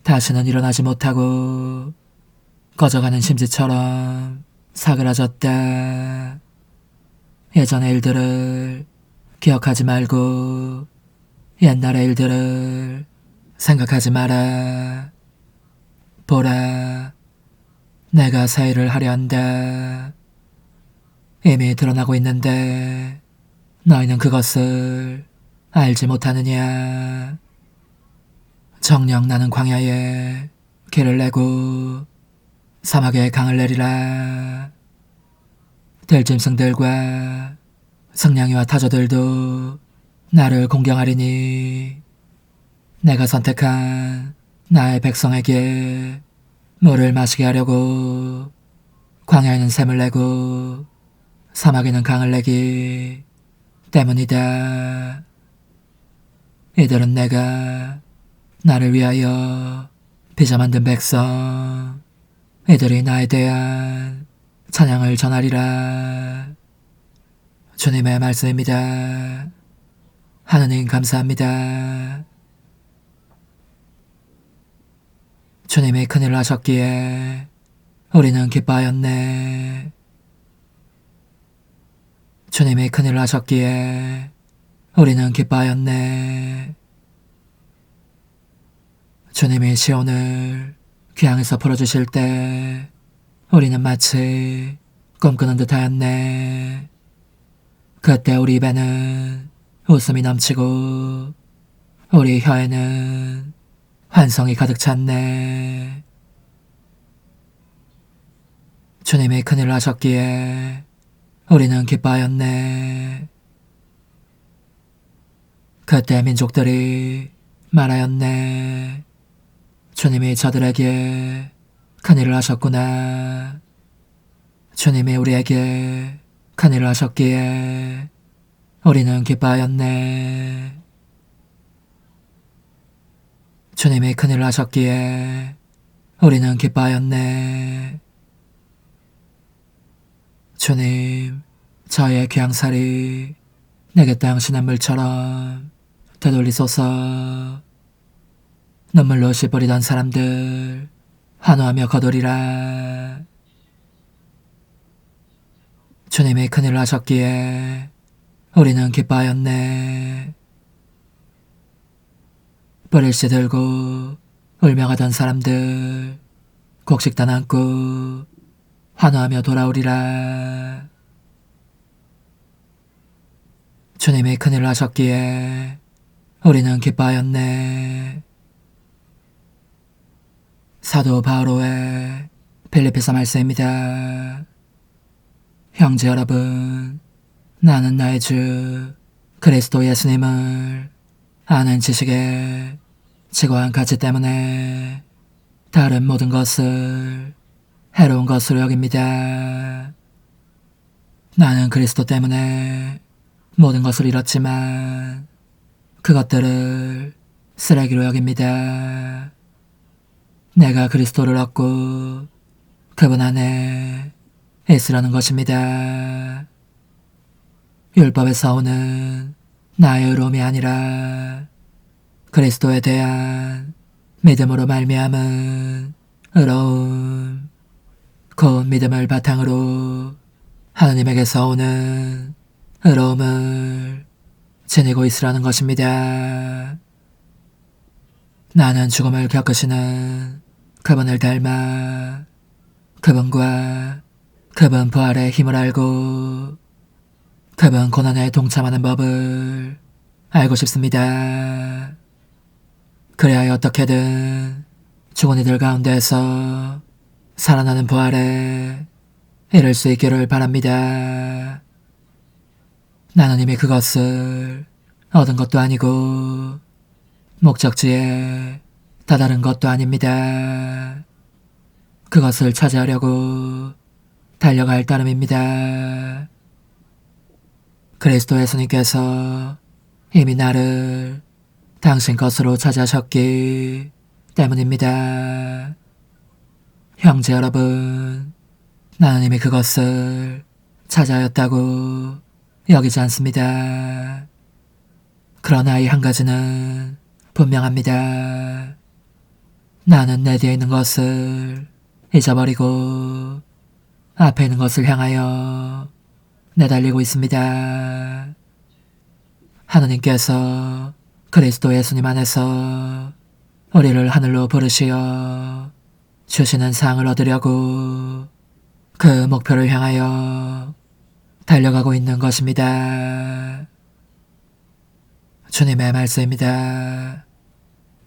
다시는 일어나지 못하고 꺼져가는 심지처럼 사그라졌다. 예전의 일들을 기억하지 말고 옛날의 일들을 생각하지 마라. 보라, 내가 새 일을 하려 한다. 이미 드러나고 있는데 너희는 그것을 알지 못하느냐. 정녕 나는 광야에 길을 내고 사막에 강을 내리라. 들짐승들과 승냥이와 타조들도 나를 공경하리니 내가 선택한 나의 백성에게 물을 마시게 하려고 광야에는 샘을 내고 사막에는 강을 내기 때문이다. 이들은 내가 나를 위하여 빚어 만든 백성, 이들이 나에 대한 찬양을 전하리라. 주님의 말씀입니다. 하느님 감사합니다. 주님이 큰일을 하셨기에 우리는 기뻐하였네. 주님이 큰일을 하셨기에 우리는 기뻐하였네. 주님이 시온을 귀향에서 풀어주실 때 우리는 마치 꿈꾸는 듯 하였네. 그때 우리 입에는 웃음이 넘치고 우리 혀에는 환성이 가득 찼네. 주님이 큰일을 하셨기에 우리는 기뻐하였네. 그때 민족들이 말하였네. 주님이 저들에게 큰일을 하셨구나. 주님이 우리에게 큰일을 하셨기에 우리는 기뻐하였네. 주님이 큰일을 하셨기에 우리는 기뻐하였네. 주님, 저의 귀향살이 내게 당신의 물처럼 되돌리소서. 눈물로 씹버리던 사람들 환호하며 거두리라. 주님이 큰일을 하셨기에 우리는 기뻐하였네. 뿌릴씨 들고 울명하던 사람들 곡식단 안고 환호하며 돌아오리라. 주님이 큰일을 하셨기에 우리는 기뻐하였네. 사도 바오로의 빌립보서 말씀입니다. 형제 여러분, 나는 나의 주 그리스도 예수님을 아는 지식에 지고한 가치 때문에 다른 모든 것을 해로운 것으로 여깁니다. 나는 그리스도 때문에 모든 것을 잃었지만 그것들을 쓰레기로 여깁니다. 내가 그리스도를 얻고 그분 안에 있으라는 것입니다. 율법에서 오는 나의 의로움이 아니라 그리스도에 대한 믿음으로 말미암은 의로움, 곧 믿음을 바탕으로 하느님에게서 오는 의로움을 지니고 있으라는 것입니다. 나는 죽음을 겪으시는 그분을 닮아 그분과 그분 부활의 힘을 알고 그분 고난에 동참하는 법을 알고 싶습니다. 그래야 어떻게든 죽은 이들 가운데서 살아나는 부활에 이를 수 있기를 바랍니다. 나는 이미 그것을 얻은 것도 아니고 목적지에 다다른 것도 아닙니다. 그것을 차지하려고 달려갈 따름입니다. 그리스도 예수님께서 이미 나를 당신 것으로 차지하셨기 때문입니다. 형제 여러분, 나는 이미 그것을 차지하였다고 여기지 않습니다. 그러나 이 한 가지는 분명합니다. 나는 내 뒤에 있는 것을 잊어버리고 앞에 있는 것을 향하여 내달리고 있습니다. 하느님께서 그리스도 예수님 안에서 우리를 하늘로 부르시어 주시는 상을 얻으려고 그 목표를 향하여 달려가고 있는 것입니다. 주님의 말씀입니다.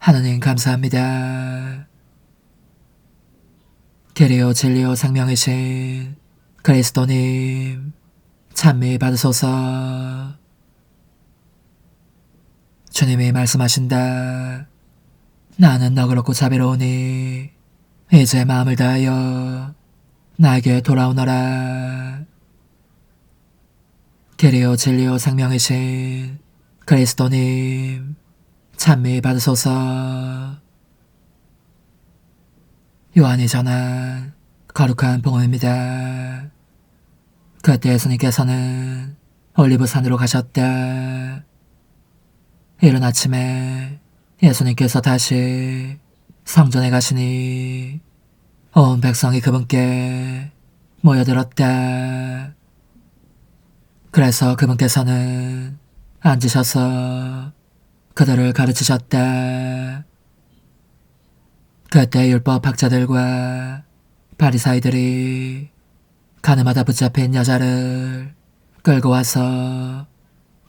하느님 감사합니다. 길이요 진리요 생명이신 그리스도님 찬미 받으소서. 주님이 말씀하신다. 나는 너그럽고 자비로우니 이제 마음을 다하여 나에게 돌아오너라. 길이요 진리요 생명이신 그리스도님 찬미 받으소서. 요한이 전한 거룩한 복음입니다. 그때 예수님께서는 올리브산으로 가셨다. 이른 아침에 예수님께서 다시 성전에 가시니 온 백성이 그분께 모여들었다. 그래서 그분께서는 앉으셔서 그들을 가르치셨다. 그때 율법 학자들과 바리사이들이 가늠하다 붙잡힌 여자를 끌고 와서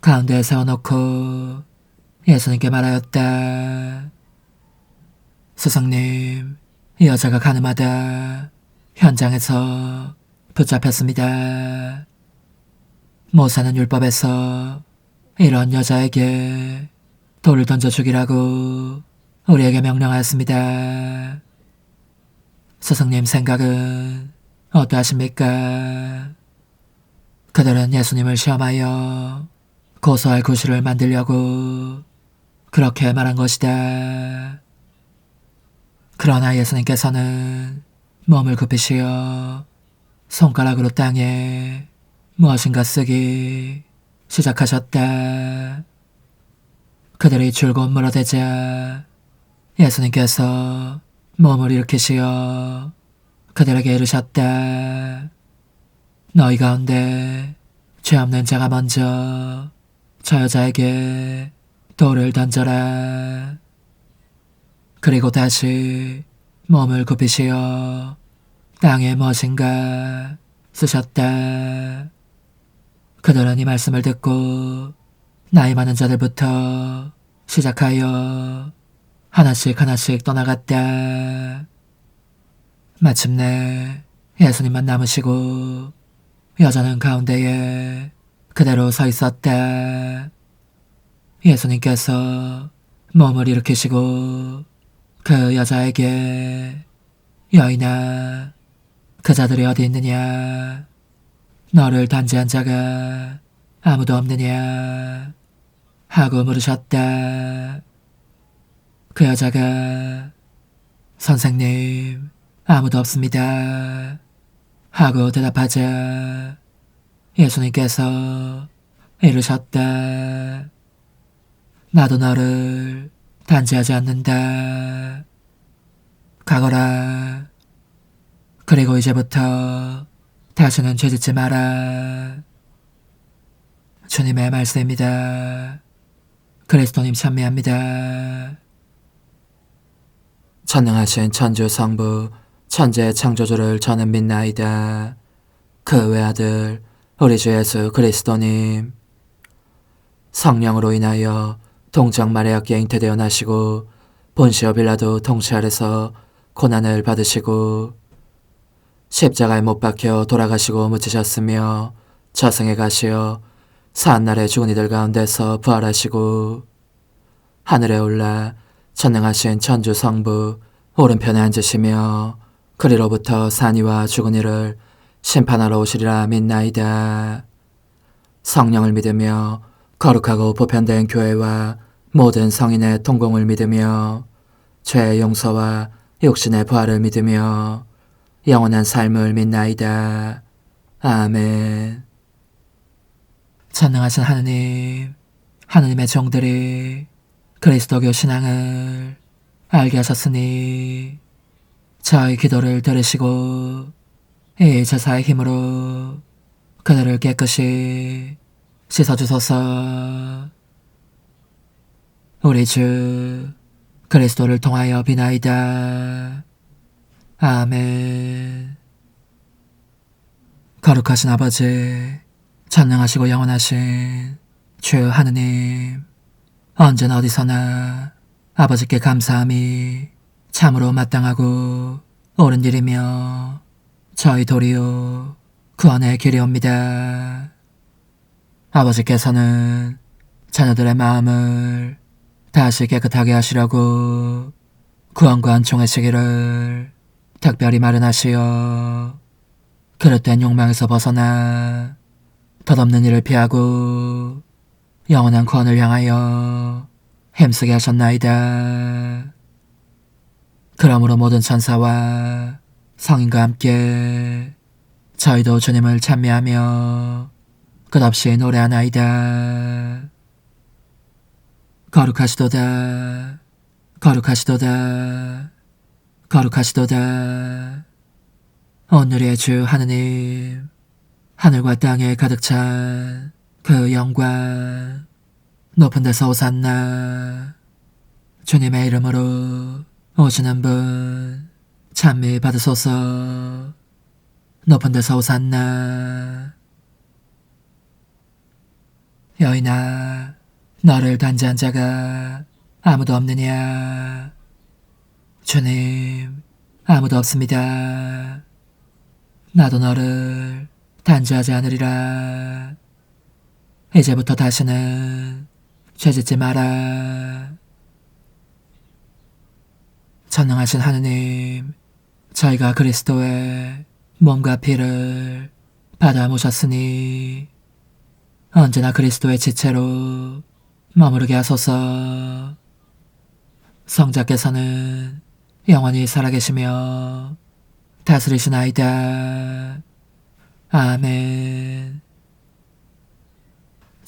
가운데에 세워놓고 예수님께 말하였다. 스승님, 이 여자가 가늠하다 현장에서 붙잡혔습니다. 모세는 율법에서 이런 여자에게 돌을 던져 죽이라고 우리에게 명령하였습니다. 스승님 생각은 어떠하십니까? 그들은 예수님을 시험하여 고소할 구실을 만들려고 그렇게 말한 것이다. 그러나 예수님께서는 몸을 굽히시어 손가락으로 땅에 무엇인가 쓰기 시작하셨다. 그들이 줄곧 물어대자 예수님께서 몸을 일으키시어 그들에게 이르셨다. 너희 가운데 죄 없는 자가 먼저 저 여자에게 돌을 던져라. 그리고 다시 몸을 굽히시어 땅에 무엇인가 쓰셨다. 그들은 이 말씀을 듣고 나이 많은 자들부터 시작하여 하나씩 떠나갔다. 마침내 예수님만 남으시고 여자는 가운데에 그대로 서 있었다. 예수님께서 몸을 일으키시고 그 여자에게 여인아, 그 자들이 어디 있느냐? 너를 단죄한 자가 아무도 없느냐? 하고 물으셨다. 그 여자가 선생님, 아무도 없습니다. 하고 대답하자 예수님께서 이르셨다. 나도 너를 단죄하지 않는다. 가거라. 그리고 이제부터 다시는 죄짓지 마라. 주님의 말씀입니다. 그리스도님 찬미합니다. 전능하신 천주 성부 천재 창조주를 저는 믿나이다. 그 외아들 우리 주 예수 그리스도님, 성령으로 인하여 동정 마리아께 잉태되어 나시고 본시오 빌라도 통치 아래서 고난을 받으시고 십자가에 못 박혀 돌아가시고 묻히셨으며 저승에 가시어 사한날에 죽은 이들 가운데서 부활하시고 하늘에 올라 전능하신 천주 성부 오른편에 앉으시며 그리로부터 산이와 죽은 이를 심판하러 오시리라 믿나이다. 성령을 믿으며 거룩하고 보편된 교회와 모든 성인의 통공을 믿으며 죄의 용서와 육신의 부활을 믿으며 영원한 삶을 믿나이다. 아멘. 전능하신 하느님, 하느님의 종들이 그리스도교 신앙을 알게 하셨으니 저희 기도를 들으시고 이 제사의 힘으로 그들을 깨끗이 씻어주소서. 우리 주 그리스도를 통하여 비나이다. 아멘. 거룩하신 아버지, 전능하시고 영원하신 주 하느님, 언제나 어디서나 아버지께 감사함이 참으로 마땅하고 옳은 일이며 저희 도리요 구원의 길이옵니다. 아버지께서는 자녀들의 마음을 다시 깨끗하게 하시려고 구원과 은총의 시기를 특별히 마련하시어 그릇된 욕망에서 벗어나 덧없는 일을 피하고 영원한 구원을 향하여 힘쓰게 하셨나이다. 그러므로 모든 천사와 성인과 함께 저희도 주님을 찬미하며 끝없이 노래하나이다. 거룩하시도다, 거룩하시도다, 거룩하시도다. 오늘의 주 하느님, 하늘과 땅에 가득 찬 그 영광, 높은 데서 오산나. 주님의 이름으로 오시는 분 찬미 받으소서. 높은 데서 오산나. 여인아, 너를 단죄한 자가 아무도 없느냐? 주님, 아무도 없습니다. 나도 너를 단죄하지 않으리라. 이제부터 다시는 죄짓지 마라. 전능하신 하느님, 저희가 그리스도의 몸과 피를 받아 모셨으니 언제나 그리스도의 지체로 머무르게 하소서. 성자께서는 영원히 살아계시며 다스리시나이다. 아멘.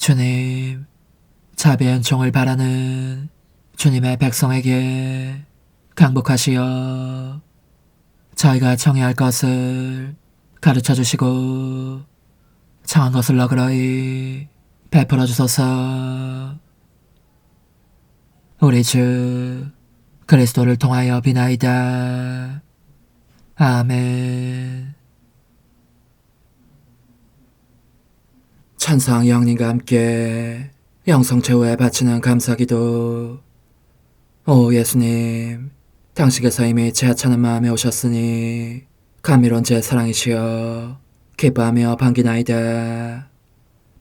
주님, 자비의 은총을 바라는 주님의 백성에게 강복하시어 저희가 청해야 할 것을 가르쳐 주시고 청한 것을 너그러이 베풀어 주소서. 우리 주 그리스도를 통하여 비나이다. 아멘. 찬상 영님과 함께 영성 최후에 바치는 감사기도. 오 예수님, 당신께서 이미 제 하찮은 마음에 오셨으니 감미로운 제 사랑이시여 기뻐하며 반기나이다.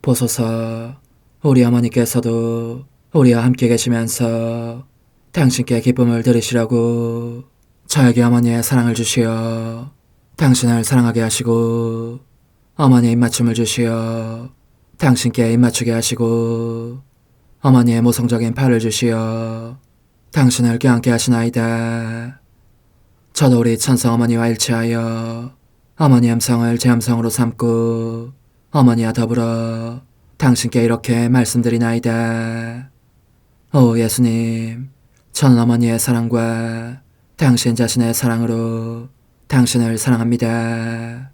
보소서, 우리 어머니께서도 우리와 함께 계시면서 당신께 기쁨을 들으시라고 저에게 어머니의 사랑을 주시어 당신을 사랑하게 하시고 어머니의 입맞춤을 주시어 당신께 입맞추게 하시고 어머니의 모성적인 팔을 주시어 당신을 껴안게 하시나이다. 저도 우리 천성 어머니와 일치하여 어머니 음성을 제 음성으로 삼고 어머니와 더불어 당신께 이렇게 말씀드리나이다. 오 예수님, 저는 어머니의 사랑과 당신 자신의 사랑으로 당신을 사랑합니다.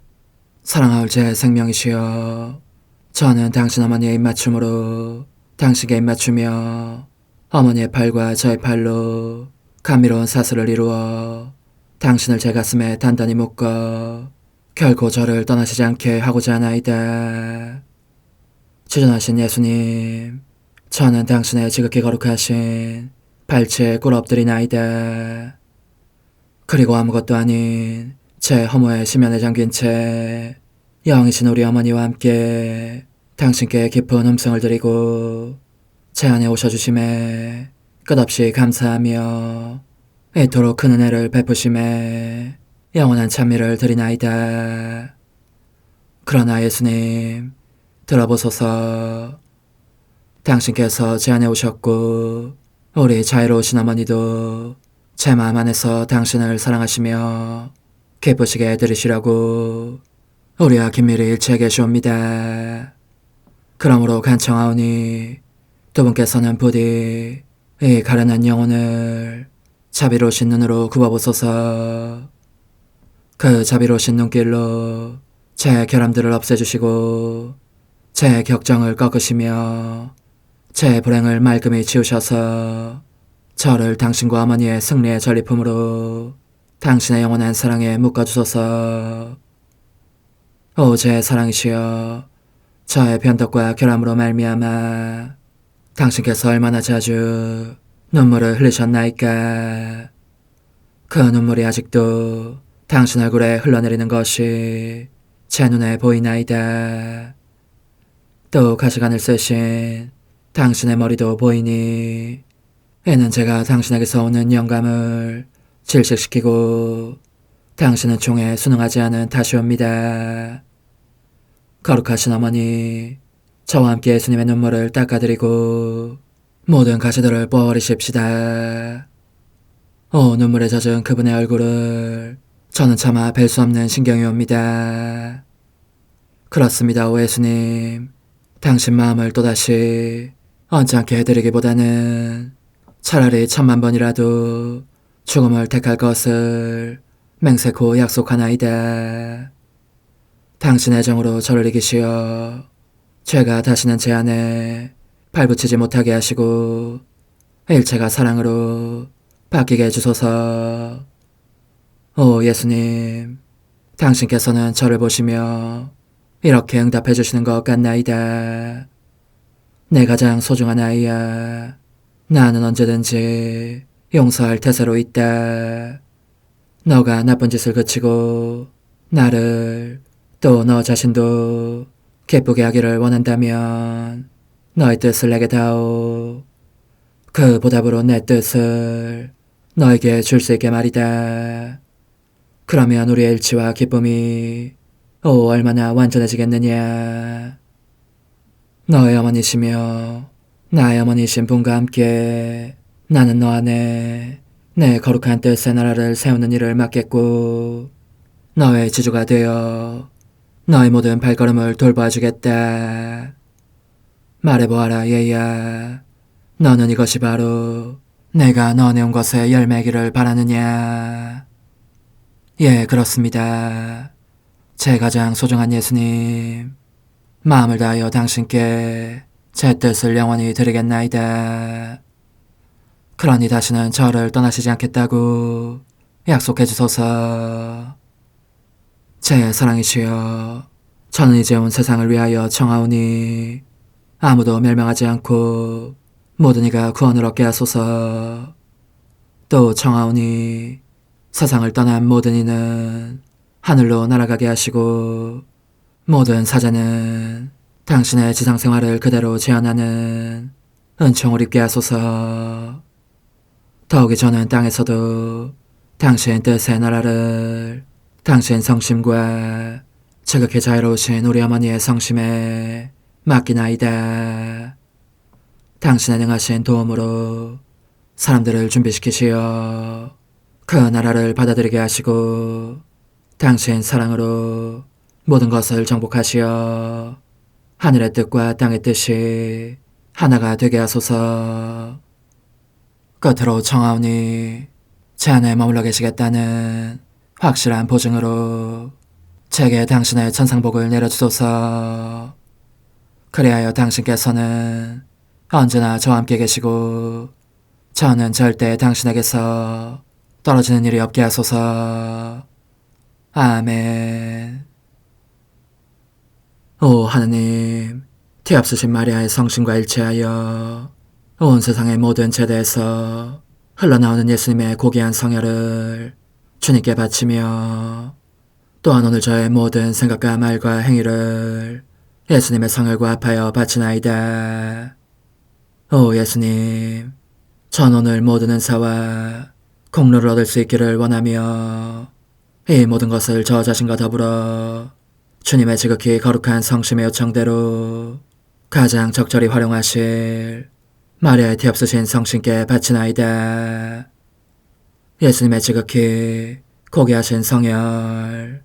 사랑하올 제 생명이시여, 저는 당신 어머니의 입맞춤으로 당신께 입맞추며 어머니의 팔과 저의 팔로 감미로운 사슬을 이루어 당신을 제 가슴에 단단히 묶어 결코 저를 떠나시지 않게 하고자 하나이다. 주전하신 예수님, 저는 당신의 지극히 거룩하신 발치에 꿇어 엎드리나이다. 그리고 아무것도 아닌 제 허무의 심연에 잠긴 채 영이신 우리 어머니와 함께 당신께 깊은 음성을 드리고 제 안에 오셔주심에 끝없이 감사하며 이토록 큰 은혜를 베푸심에 영원한 찬미를 드리나이다. 그러나 예수님, 들어보소서. 당신께서 제 안에 오셨고 우리 자유로우신 어머니도 제 마음 안에서 당신을 사랑하시며 기쁘시게 들으시라고 우리와 긴밀히 일치해 계시옵니다. 그러므로 간청하오니 두 분께서는 부디 이 가련한 영혼을 자비로우신 눈으로 굽어보소서. 그 자비로우신 눈길로 제 결함들을 없애주시고 제 격정을 꺾으시며 제 불행을 말끔히 지우셔서 저를 당신과 어머니의 승리의 전리품으로 당신의 영원한 사랑에 묶어주소서. 오 제 사랑이시여, 저의 변덕과 결함으로 말미암아 당신께서 얼마나 자주 눈물을 흘리셨나이까. 그 눈물이 아직도 당신 얼굴에 흘러내리는 것이 제 눈에 보이나이다. 또 가시관을 쓰신 당신의 머리도 보이니 이는 제가 당신에게서 오는 영감을 질식시키고 당신은 총에 순응하지 않은 탓이옵니다. 거룩하신 어머니, 저와 함께 예수님의 눈물을 닦아드리고 모든 가시들을 뽑아버리십시다. 오 눈물에 젖은 그분의 얼굴을 저는 차마 뵐 수 없는 신경이 옵니다. 그렇습니다. 오 예수님, 당신 마음을 또다시 언짢게 해드리기보다는 차라리 10,000,000번이라도 죽음을 택할 것을 맹세코 약속하나이다. 당신의 정으로 저를 이기시어 죄가 다시는 제 안에 발붙이지 못하게 하시고 일체가 사랑으로 바뀌게 해주소서. 오 예수님, 당신께서는 저를 보시며 이렇게 응답해 주시는 것 같나이다. 내 가장 소중한 아이야, 나는 언제든지 용서할 태세로 있다. 너가 나쁜 짓을 그치고 나를 또 너 자신도 기쁘게 하기를 원한다면 너의 뜻을 내게 다오. 그 보답으로 내 뜻을 너에게 줄 수 있게 말이다. 그러면 우리의 일치와 기쁨이 얼마나 완전해지겠느냐. 너의 어머니시며 나의 어머니신 분과 함께 나는 너 안에 내 거룩한 뜻의 나라를 세우는 일을 맡겠고 너의 지주가 되어 너의 모든 발걸음을 돌봐주겠다. 말해보아라 얘야, 너는 이것이 바로 내가 넣어내온 것의 열매기를 바라느냐? 예, 그렇습니다. 제 가장 소중한 예수님, 마음을 다하여 당신께 제 뜻을 영원히 드리겠나이다. 그러니 다시는 저를 떠나시지 않겠다고 약속해 주소서. 제 사랑이시여, 저는 이제 온 세상을 위하여 청하오니 아무도 멸망하지 않고 모든 이가 구원을 얻게 하소서. 또 청하오니 세상을 떠난 모든 이는 하늘로 날아가게 하시고 모든 사자는 당신의 지상생활을 그대로 재현하는 은총을 입게 하소서. 더욱이 저는 땅에서도 당신 뜻의 나라를 당신 성심과 지극히 자유로우신 우리 어머니의 성심에 맡기나이다. 당신의 능하신 도움으로 사람들을 준비시키시어 그 나라를 받아들이게 하시고 당신 사랑으로 모든 것을 정복하시어 하늘의 뜻과 땅의 뜻이 하나가 되게 하소서. 끝으로 청하오니 제 안에 머물러 계시겠다는 확실한 보증으로 제게 당신의 천상복을 내려주소서. 그리하여 당신께서는 언제나 저와 함께 계시고 저는 절대 당신에게서 떨어지는 일이 없게 하소서. 아멘. 오 하느님, 티없으신 마리아의 성심과 일치하여 온 세상의 모든 제대에서 흘러나오는 예수님의 고귀한 성혈을 주님께 바치며 또한 오늘 저의 모든 생각과 말과 행위를 예수님의 성혈과 합하여 바치나이다. 오 예수님, 전 오늘 모든 은사와 공로를 얻을 수 있기를 원하며 이 모든 것을 저 자신과 더불어 주님의 지극히 거룩한 성심의 요청대로 가장 적절히 활용하실 마리아의 티없으신 성신께 바치나이다. 예수님의 지극히 고귀하신 성혈,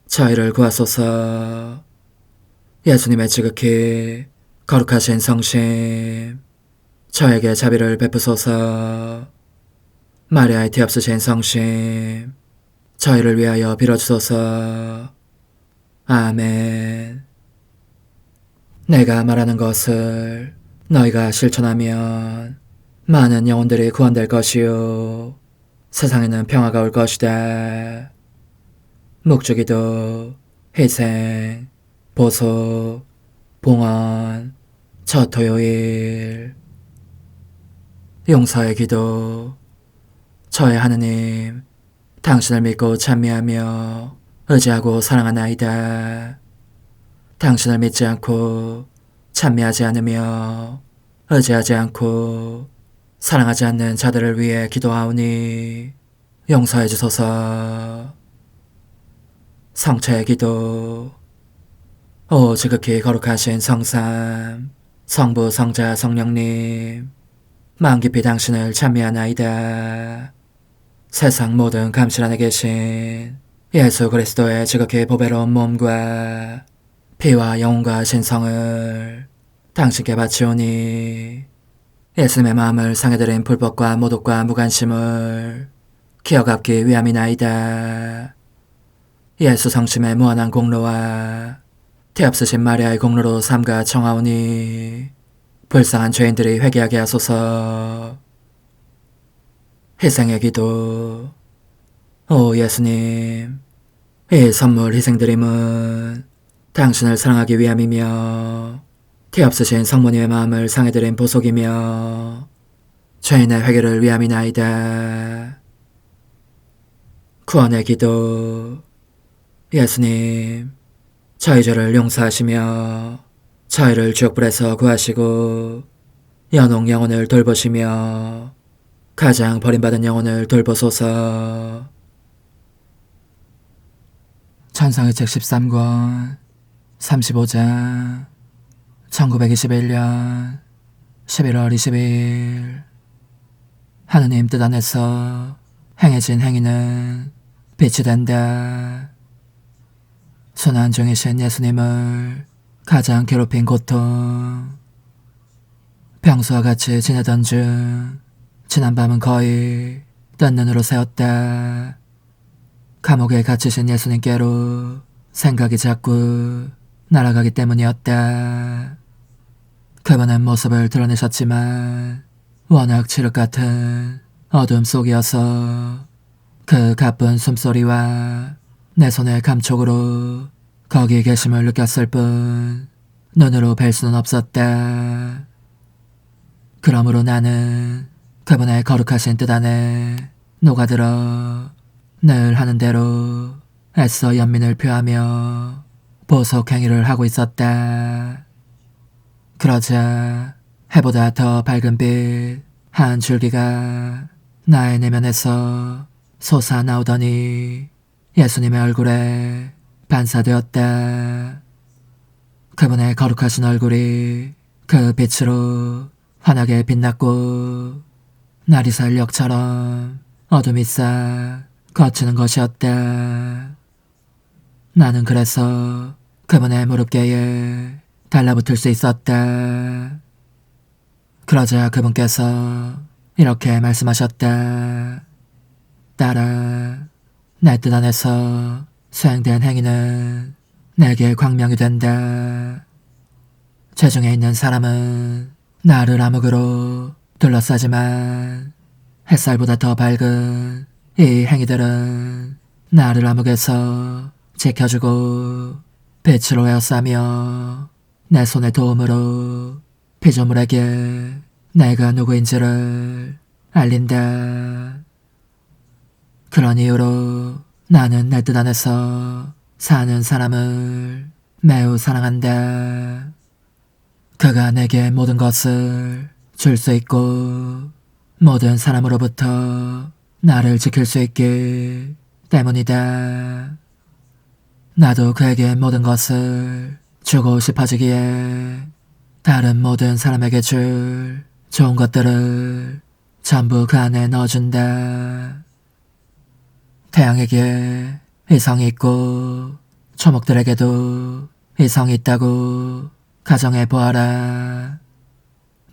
저희를 구하소서. 예수님의 지극히 거룩하신 성심, 저에게 자비를 베푸소서. 마리아의 티없으신 성심, 저희를 위하여 빌어주소서. 아멘. 내가 말하는 것을 너희가 실천하면 많은 영혼들이 구원될 것이요 세상에는 평화가 올 것이다. 묵주기도, 희생, 보소, 봉헌, 첫 토요일. 용서의 기도. 저의 하느님, 당신을 믿고 찬미하며 의지하고 사랑하나이다. 당신을 믿지 않고 찬미하지 않으며 의지하지 않고 사랑하지 않는 자들을 위해 기도하오니 용서해 주소서. 성체의 기도. 오 지극히 거룩하신 성삼, 성부, 성자, 성령님, 마음 깊이 당신을 찬미하나이다. 세상 모든 감실 안에 계신 예수 그리스도의 지극히 보배로운 몸과 피와 영혼과 신성을 당신께 바치오니 예수님의 마음을 상해드린 불법과 모독과 무관심을 기어갚기 위함이나이다. 예수 성심의 무한한 공로와 티없으신 마리아의 공로로 삼가 청하오니 불쌍한 죄인들이 회개하게 하소서. 희생의 기도. 오 예수님, 이 선물 희생드림은 당신을 사랑하기 위함이며 티없으신 성모님의 마음을 상해드린 보속이며 죄인의 회개를 위함이나이다. 구원의 기도. 예수님, 저희 죄를 용서하시며 저희를 지옥불에서 구하시고 연옥 영혼을 돌보시며 가장 버림받은 영혼을 돌보소서. 찬송의 책 13권 35장 1921년 11월 22일. 하느님 뜻 안에서 행해진 행위는 빛이 된다. 순한 종이신 예수님을 가장 괴롭힌 고통, 평소와 같이 지내던 중 지난밤은 거의 뜬 눈으로 새웠다. 감옥에 갇히신 예수님께로 생각이 자꾸 날아가기 때문이었다. 그분은 모습을 드러내셨지만 워낙 칠흑 같은 어둠 속이어서 그 가쁜 숨소리와 내 손의 감촉으로 거기 계심을 느꼈을 뿐 눈으로 뵐 수는 없었다. 그러므로 나는 그분의 거룩하신 뜻 안에 녹아들어 늘 하는 대로 애써 연민을 표하며 보석 행위를 하고 있었다. 그러자 해보다 더 밝은 빛 한 줄기가 나의 내면에서 솟아나오더니 예수님의 얼굴에 반사되었다. 그분의 거룩하신 얼굴이 그 빛으로 환하게 빛났고 나리살역처럼 어둠이 싹 거치는 것이었다. 나는 그래서 그분의 무릎께에 달라붙을 수 있었다. 그러자 그분께서 이렇게 말씀하셨다. 딸아, 내 뜻 안에서 수행된 행위는 내게 광명이 된다. 죄중에 있는 사람은 나를 암흑으로 둘러싸지만 햇살보다 더 밝은 이 행위들은 나를 암흑에서 지켜주고 빛으로 에워싸며 내 손의 도움으로 피조물에게 내가 누구인지를 알린다. 그런 이유로 나는 내 뜻 안에서 사는 사람을 매우 사랑한다. 그가 내게 모든 것을 줄 수 있고 모든 사람으로부터 나를 지킬 수 있기 때문이다. 나도 그에게 모든 것을 주고 싶어지기에 다른 모든 사람에게 줄 좋은 것들을 전부 그 안에 넣어준다. 태양에게 이성이 있고 초목들에게도 이성이 있다고 가정해 보아라.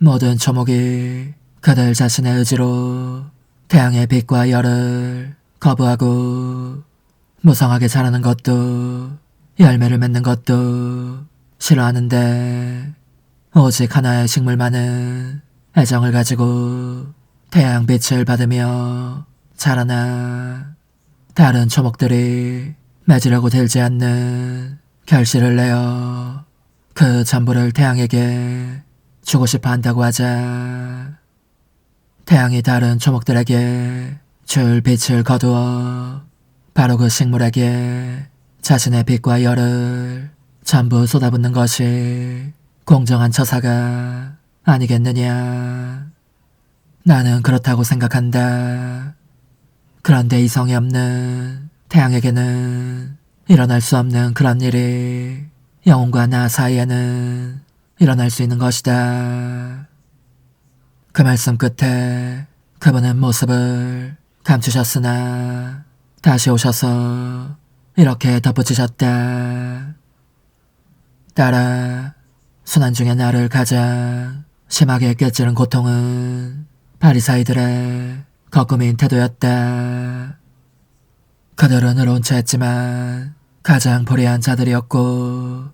모든 초목이 그들 자신의 의지로 태양의 빛과 열을 거부하고 무성하게 자라는 것도 열매를 맺는 것도 싫어하는데 오직 하나의 식물만은 애정을 가지고 태양빛을 받으며 자라나. 다른 초목들이 맺으려고 들지 않는 결실을 내어 그 전부를 태양에게 주고 싶어 한다고 하자. 태양이 다른 초목들에게 줄 빛을 거두어 바로 그 식물에게 자신의 빛과 열을 전부 쏟아붓는 것이 공정한 처사가 아니겠느냐. 나는 그렇다고 생각한다. 그런데 이성이 없는 태양에게는 일어날 수 없는 그런 일이 영혼과 나 사이에는 일어날 수 있는 것이다. 그 말씀 끝에 그분은 모습을 감추셨으나 다시 오셔서 이렇게 덧붙이셨다. 딸아, 순환 중에 나를 가장 심하게 꿰찌른 고통은 바리사이들의 거꾸민 태도였다. 그들은 의로운 체 했지만 가장 불의한 자들이었고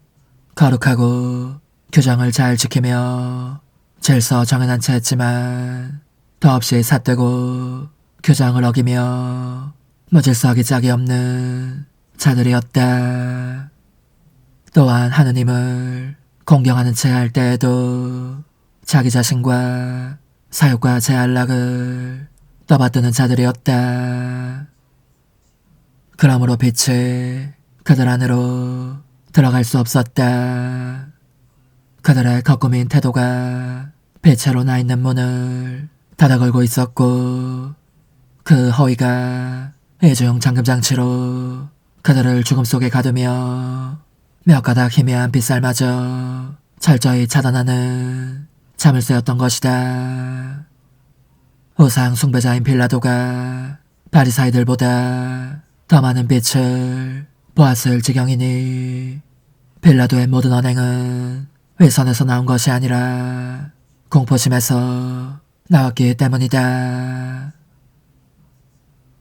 거룩하고 규정을 잘 지키며 질서 정연한 채 했지만 더없이 삿되고 규정을 어기며 무질서하기 짝이 없는 자들이었다. 또한 하느님을 공경하는 채 할 때에도 자기 자신과 사욕과 제안락을 떠받드는 자들이었다. 그러므로 빛이 그들 안으로 들어갈 수 없었다. 그들의 거꾸민 태도가 빛으로 나 있는 문을 닫아 걸고 있었고 그 허위가 이중 잠금장치로 그들을 죽음 속에 가두며 몇 가닥 희미한 빛살마저 철저히 차단하는 자물쇠였던 것이다. 우상 숭배자인 빌라도가 바리사이들보다 더 많은 빛을 보았을 지경이니 빌라도의 모든 언행은 위선에서 나온 것이 아니라 공포심에서 나왔기 때문이다.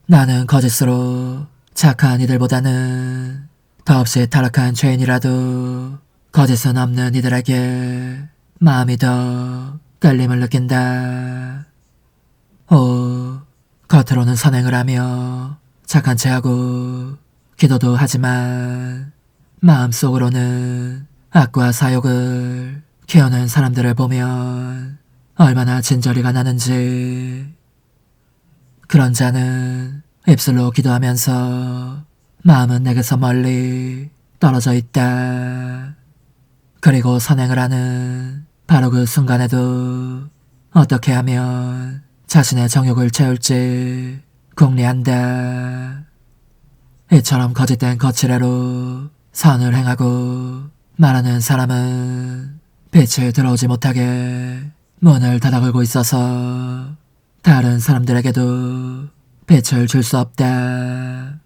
나는 거짓으로 착한 이들보다는 더없이 타락한 죄인이라도 거짓은 없는 이들에게 마음이 더 끌림을 느낀다. 겉으로는 선행을 하며 착한 체하고 기도도 하지만 마음속으로는 악과 사욕을 키우는 사람들을 보면 얼마나 진저리가 나는지. 그런 자는 입술로 기도하면서 마음은 내게서 멀리 떨어져 있다. 그리고 선행을 하는 바로 그 순간에도 어떻게 하면 자신의 정욕을 채울지 궁리한다. 이처럼 거짓된 거칠애로 선을 행하고 말하는 사람은 빛이 들어오지 못하게 문을 닫아걸고 있어서 다른 사람들에게도 빛을 줄 수 없다.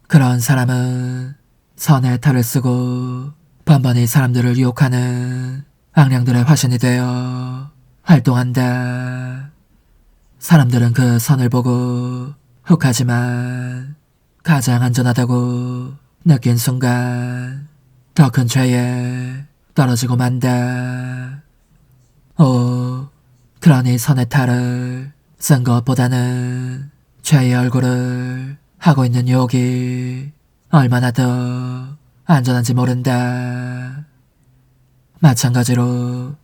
그런 사람은 선의 탈을 쓰고 번번이 사람들을 유혹하는 악령들의 화신이 되어 활동한다. 사람들은 그 선을 보고 혹하지만 가장 안전하다고 느낀 순간 더 큰 죄에 떨어지고 만다. 그러니 선의 탈을 쓴 것보다는 죄의 얼굴을 하고 있는 유혹이 얼마나 더 안전한지 모른다. 마찬가지로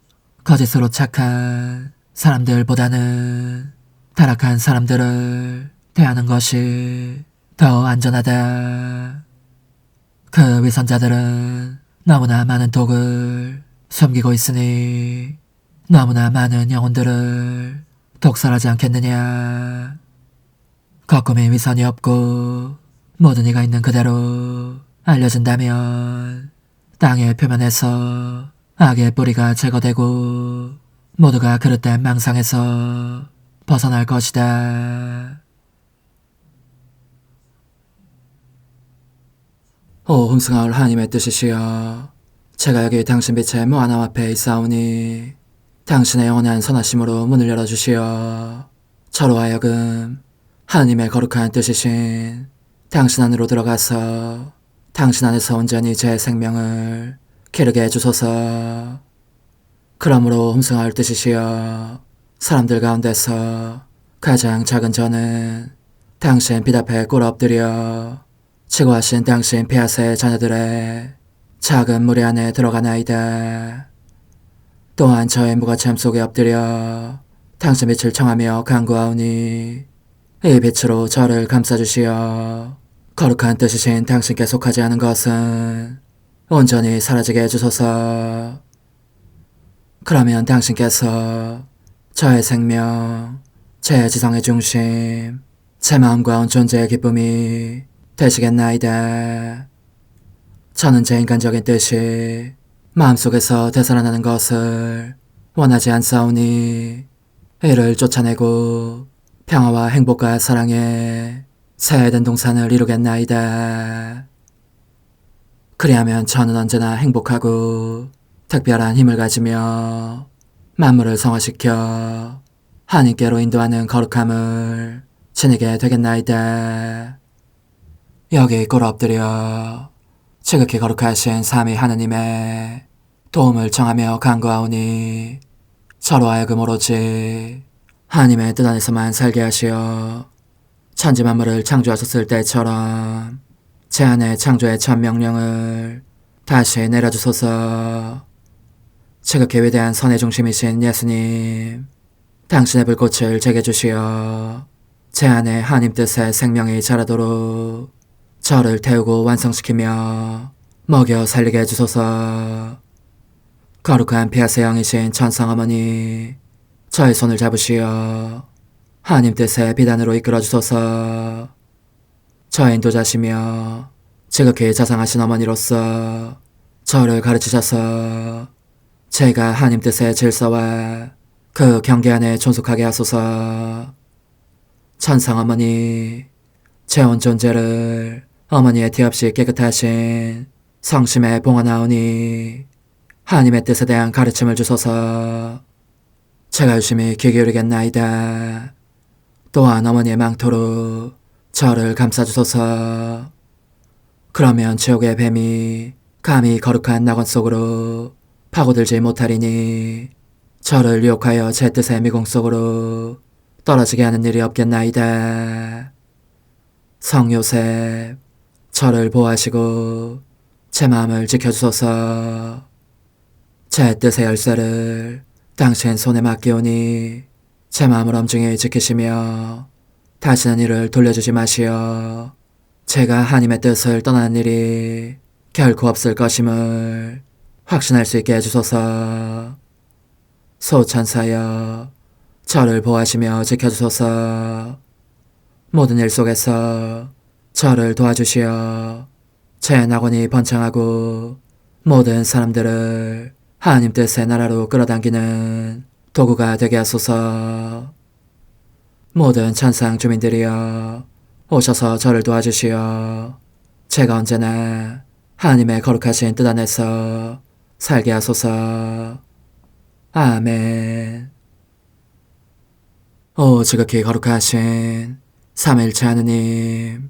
거짓으로 착한 사람들보다는 타락한 사람들을 대하는 것이 더 안전하다. 그 위선자들은 너무나 많은 독을 숨기고 있으니 너무나 많은 영혼들을 독살하지 않겠느냐. 거꾸미 위선이 없고 모든 이가 있는 그대로 알려진다면 땅의 표면에서 악의 뿌리가 제거되고 모두가 그릇된 망상에서 벗어날 것이다. 오 흥승하올 하나님의 뜻이시여, 제가 여기 당신 빛의 무한함 앞에 있사오니 당신의 영원한 선하심으로 문을 열어주시어 저로 하여금 하나님의 거룩한 뜻이신 당신 안으로 들어가서 당신 안에서 온전히 제 생명을 기르게 해주소서. 그러므로 흠승하올 뜻이시여, 사람들 가운데서 가장 작은 저는 당신 빛 앞에 꿇어 엎드려 치고하신 당신 폐하세의 자녀들의 작은 무리 안에 들어가나이다. 또한 저의 무가참 속에 엎드려 당신 빛을 청하며 간구하오니 이 빛으로 저를 감싸주시어 거룩한 뜻이신 당신께 속하지 않은 것은 온전히 사라지게 해주소서. 그러면 당신께서 저의 생명, 제 지성의 중심, 제 마음과 온 존재의 기쁨이 되시겠나이다. 저는 제 인간적인 뜻이 마음속에서 되살아나는 것을 원하지 않사오니 이를 쫓아내고 평화와 행복과 사랑의 새 에덴 동산을 이루겠나이다. 그리하면 저는 언제나 행복하고 특별한 힘을 가지며 만물을 성화시켜 하나님께로 인도하는 거룩함을 지니게 되겠나이다. 여기 꿇어 엎드려 지극히 거룩하신 삼위 하느님의 도움을 청하며 간구하오니 저로 하여금 오로지 하나님의 뜻 안에서만 살게 하시어 천지 만물을 창조하셨을 때처럼 제 안에 창조의 첫 명령을 다시 내려주소서. 지극히 위대한 선의 중심이신 예수님, 당신의 불꽃을 제게 주시어 제 안에 하나님 뜻의 생명이 자라도록 저를 태우고 완성시키며 먹여 살리게 해주소서. 거룩한 피아세 영이신 천상어머니, 저의 손을 잡으시어 하나님 뜻의 비단으로 이끌어주소서. 저의 인도자시며 지극히 자상하신 어머니로서 저를 가르치셔서 제가 하나님 뜻의 질서와 그 경계 안에 존속하게 하소서. 천상어머니, 제 온 존재를 어머니의 티 없이 깨끗하신 성심에 봉헌하오니 하나님의 뜻에 대한 가르침을 주소서. 제가 열심히 귀 기울이겠나이다. 또한 어머니의 망토로 저를 감싸주소서. 그러면 지옥의 뱀이 감히 거룩한 낙원 속으로 파고들지 못하리니 저를 유혹하여 제 뜻의 미궁 속으로 떨어지게 하는 일이 없겠나이다. 성 요셉, 저를 보호하시고 제 마음을 지켜주소서. 제 뜻의 열쇠를 당신 손에 맡기오니 제 마음을 엄중히 지키시며 다시는 이를 돌려주지 마시어 제가 하나님의 뜻을 떠나는 일이 결코 없을 것임을 확신할 수 있게 해주소서. 소천사여, 저를 보호하시며 지켜주소서. 모든 일 속에서 저를 도와주시어 제 낙원이 번창하고 모든 사람들을 하나님 뜻의 나라로 끌어당기는 도구가 되게 하소서. 모든 천상 주민들이여 오셔서 저를 도와주시어 제가 언제나 하나님의 거룩하신 뜻 안에서 살게 하소서. 아멘. 오 지극히 거룩하신 삼위일체 하느님,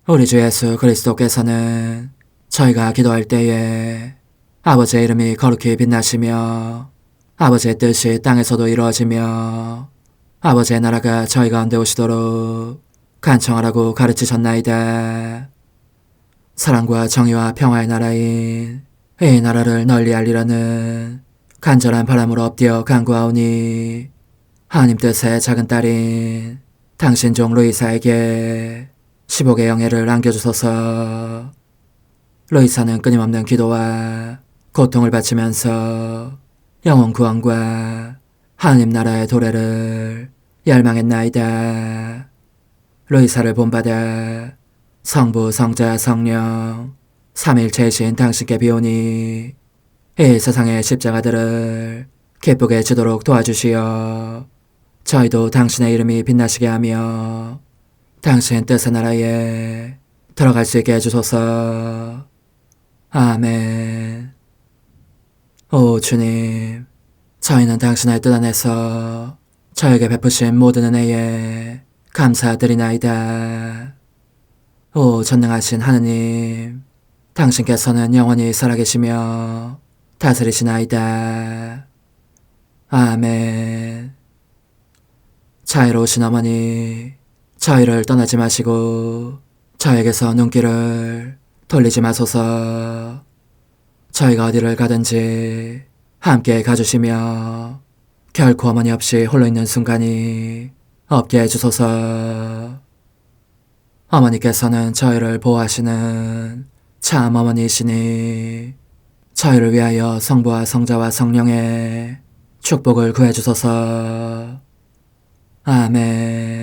우리 주 예수 그리스도께서는 저희가 기도할 때에 아버지의 이름이 거룩히 빛나시며 아버지의 뜻이 땅에서도 이루어지며 아버지의 나라가 저희 가운데 오시도록 간청하라고 가르치셨나이다. 사랑과 정의와 평화의 나라인 이 나라를 널리 알리라는 간절한 바람으로 엎드려 간구하오니 하나님 뜻의 작은 딸인 당신 종 루이사에게 10억의 영예를 안겨주소서. 루이사는 끊임없는 기도와 고통을 바치면서 영혼 구원과 하나님 나라의 도래를 열망했나이다. 루이사를 본받아 성부, 성자, 성령 삼위일체이신 당신께 비오니 이 세상의 십자가들을 기쁘게 지도록 도와주시어 저희도 당신의 이름이 빛나시게 하며 당신 뜻의 나라에 들어갈 수 있게 해주소서. 아멘. 오 주님, 저희는 당신의 뜻 안에서 저에게 베푸신 모든 은혜에 감사드리나이다. 오 전능하신 하느님, 당신께서는 영원히 살아계시며 다스리시나이다. 아멘. 자애로우신 어머니, 저희를 떠나지 마시고 저에게서 눈길을 돌리지 마소서. 저희가 어디를 가든지 함께 가주시며 결코 어머니 없이 홀로 있는 순간이 없게 해주소서. 어머니께서는 저희를 보호하시는 참 어머니이시니 저희를 위하여 성부와 성자와 성령의 축복을 구해주소서. 아멘.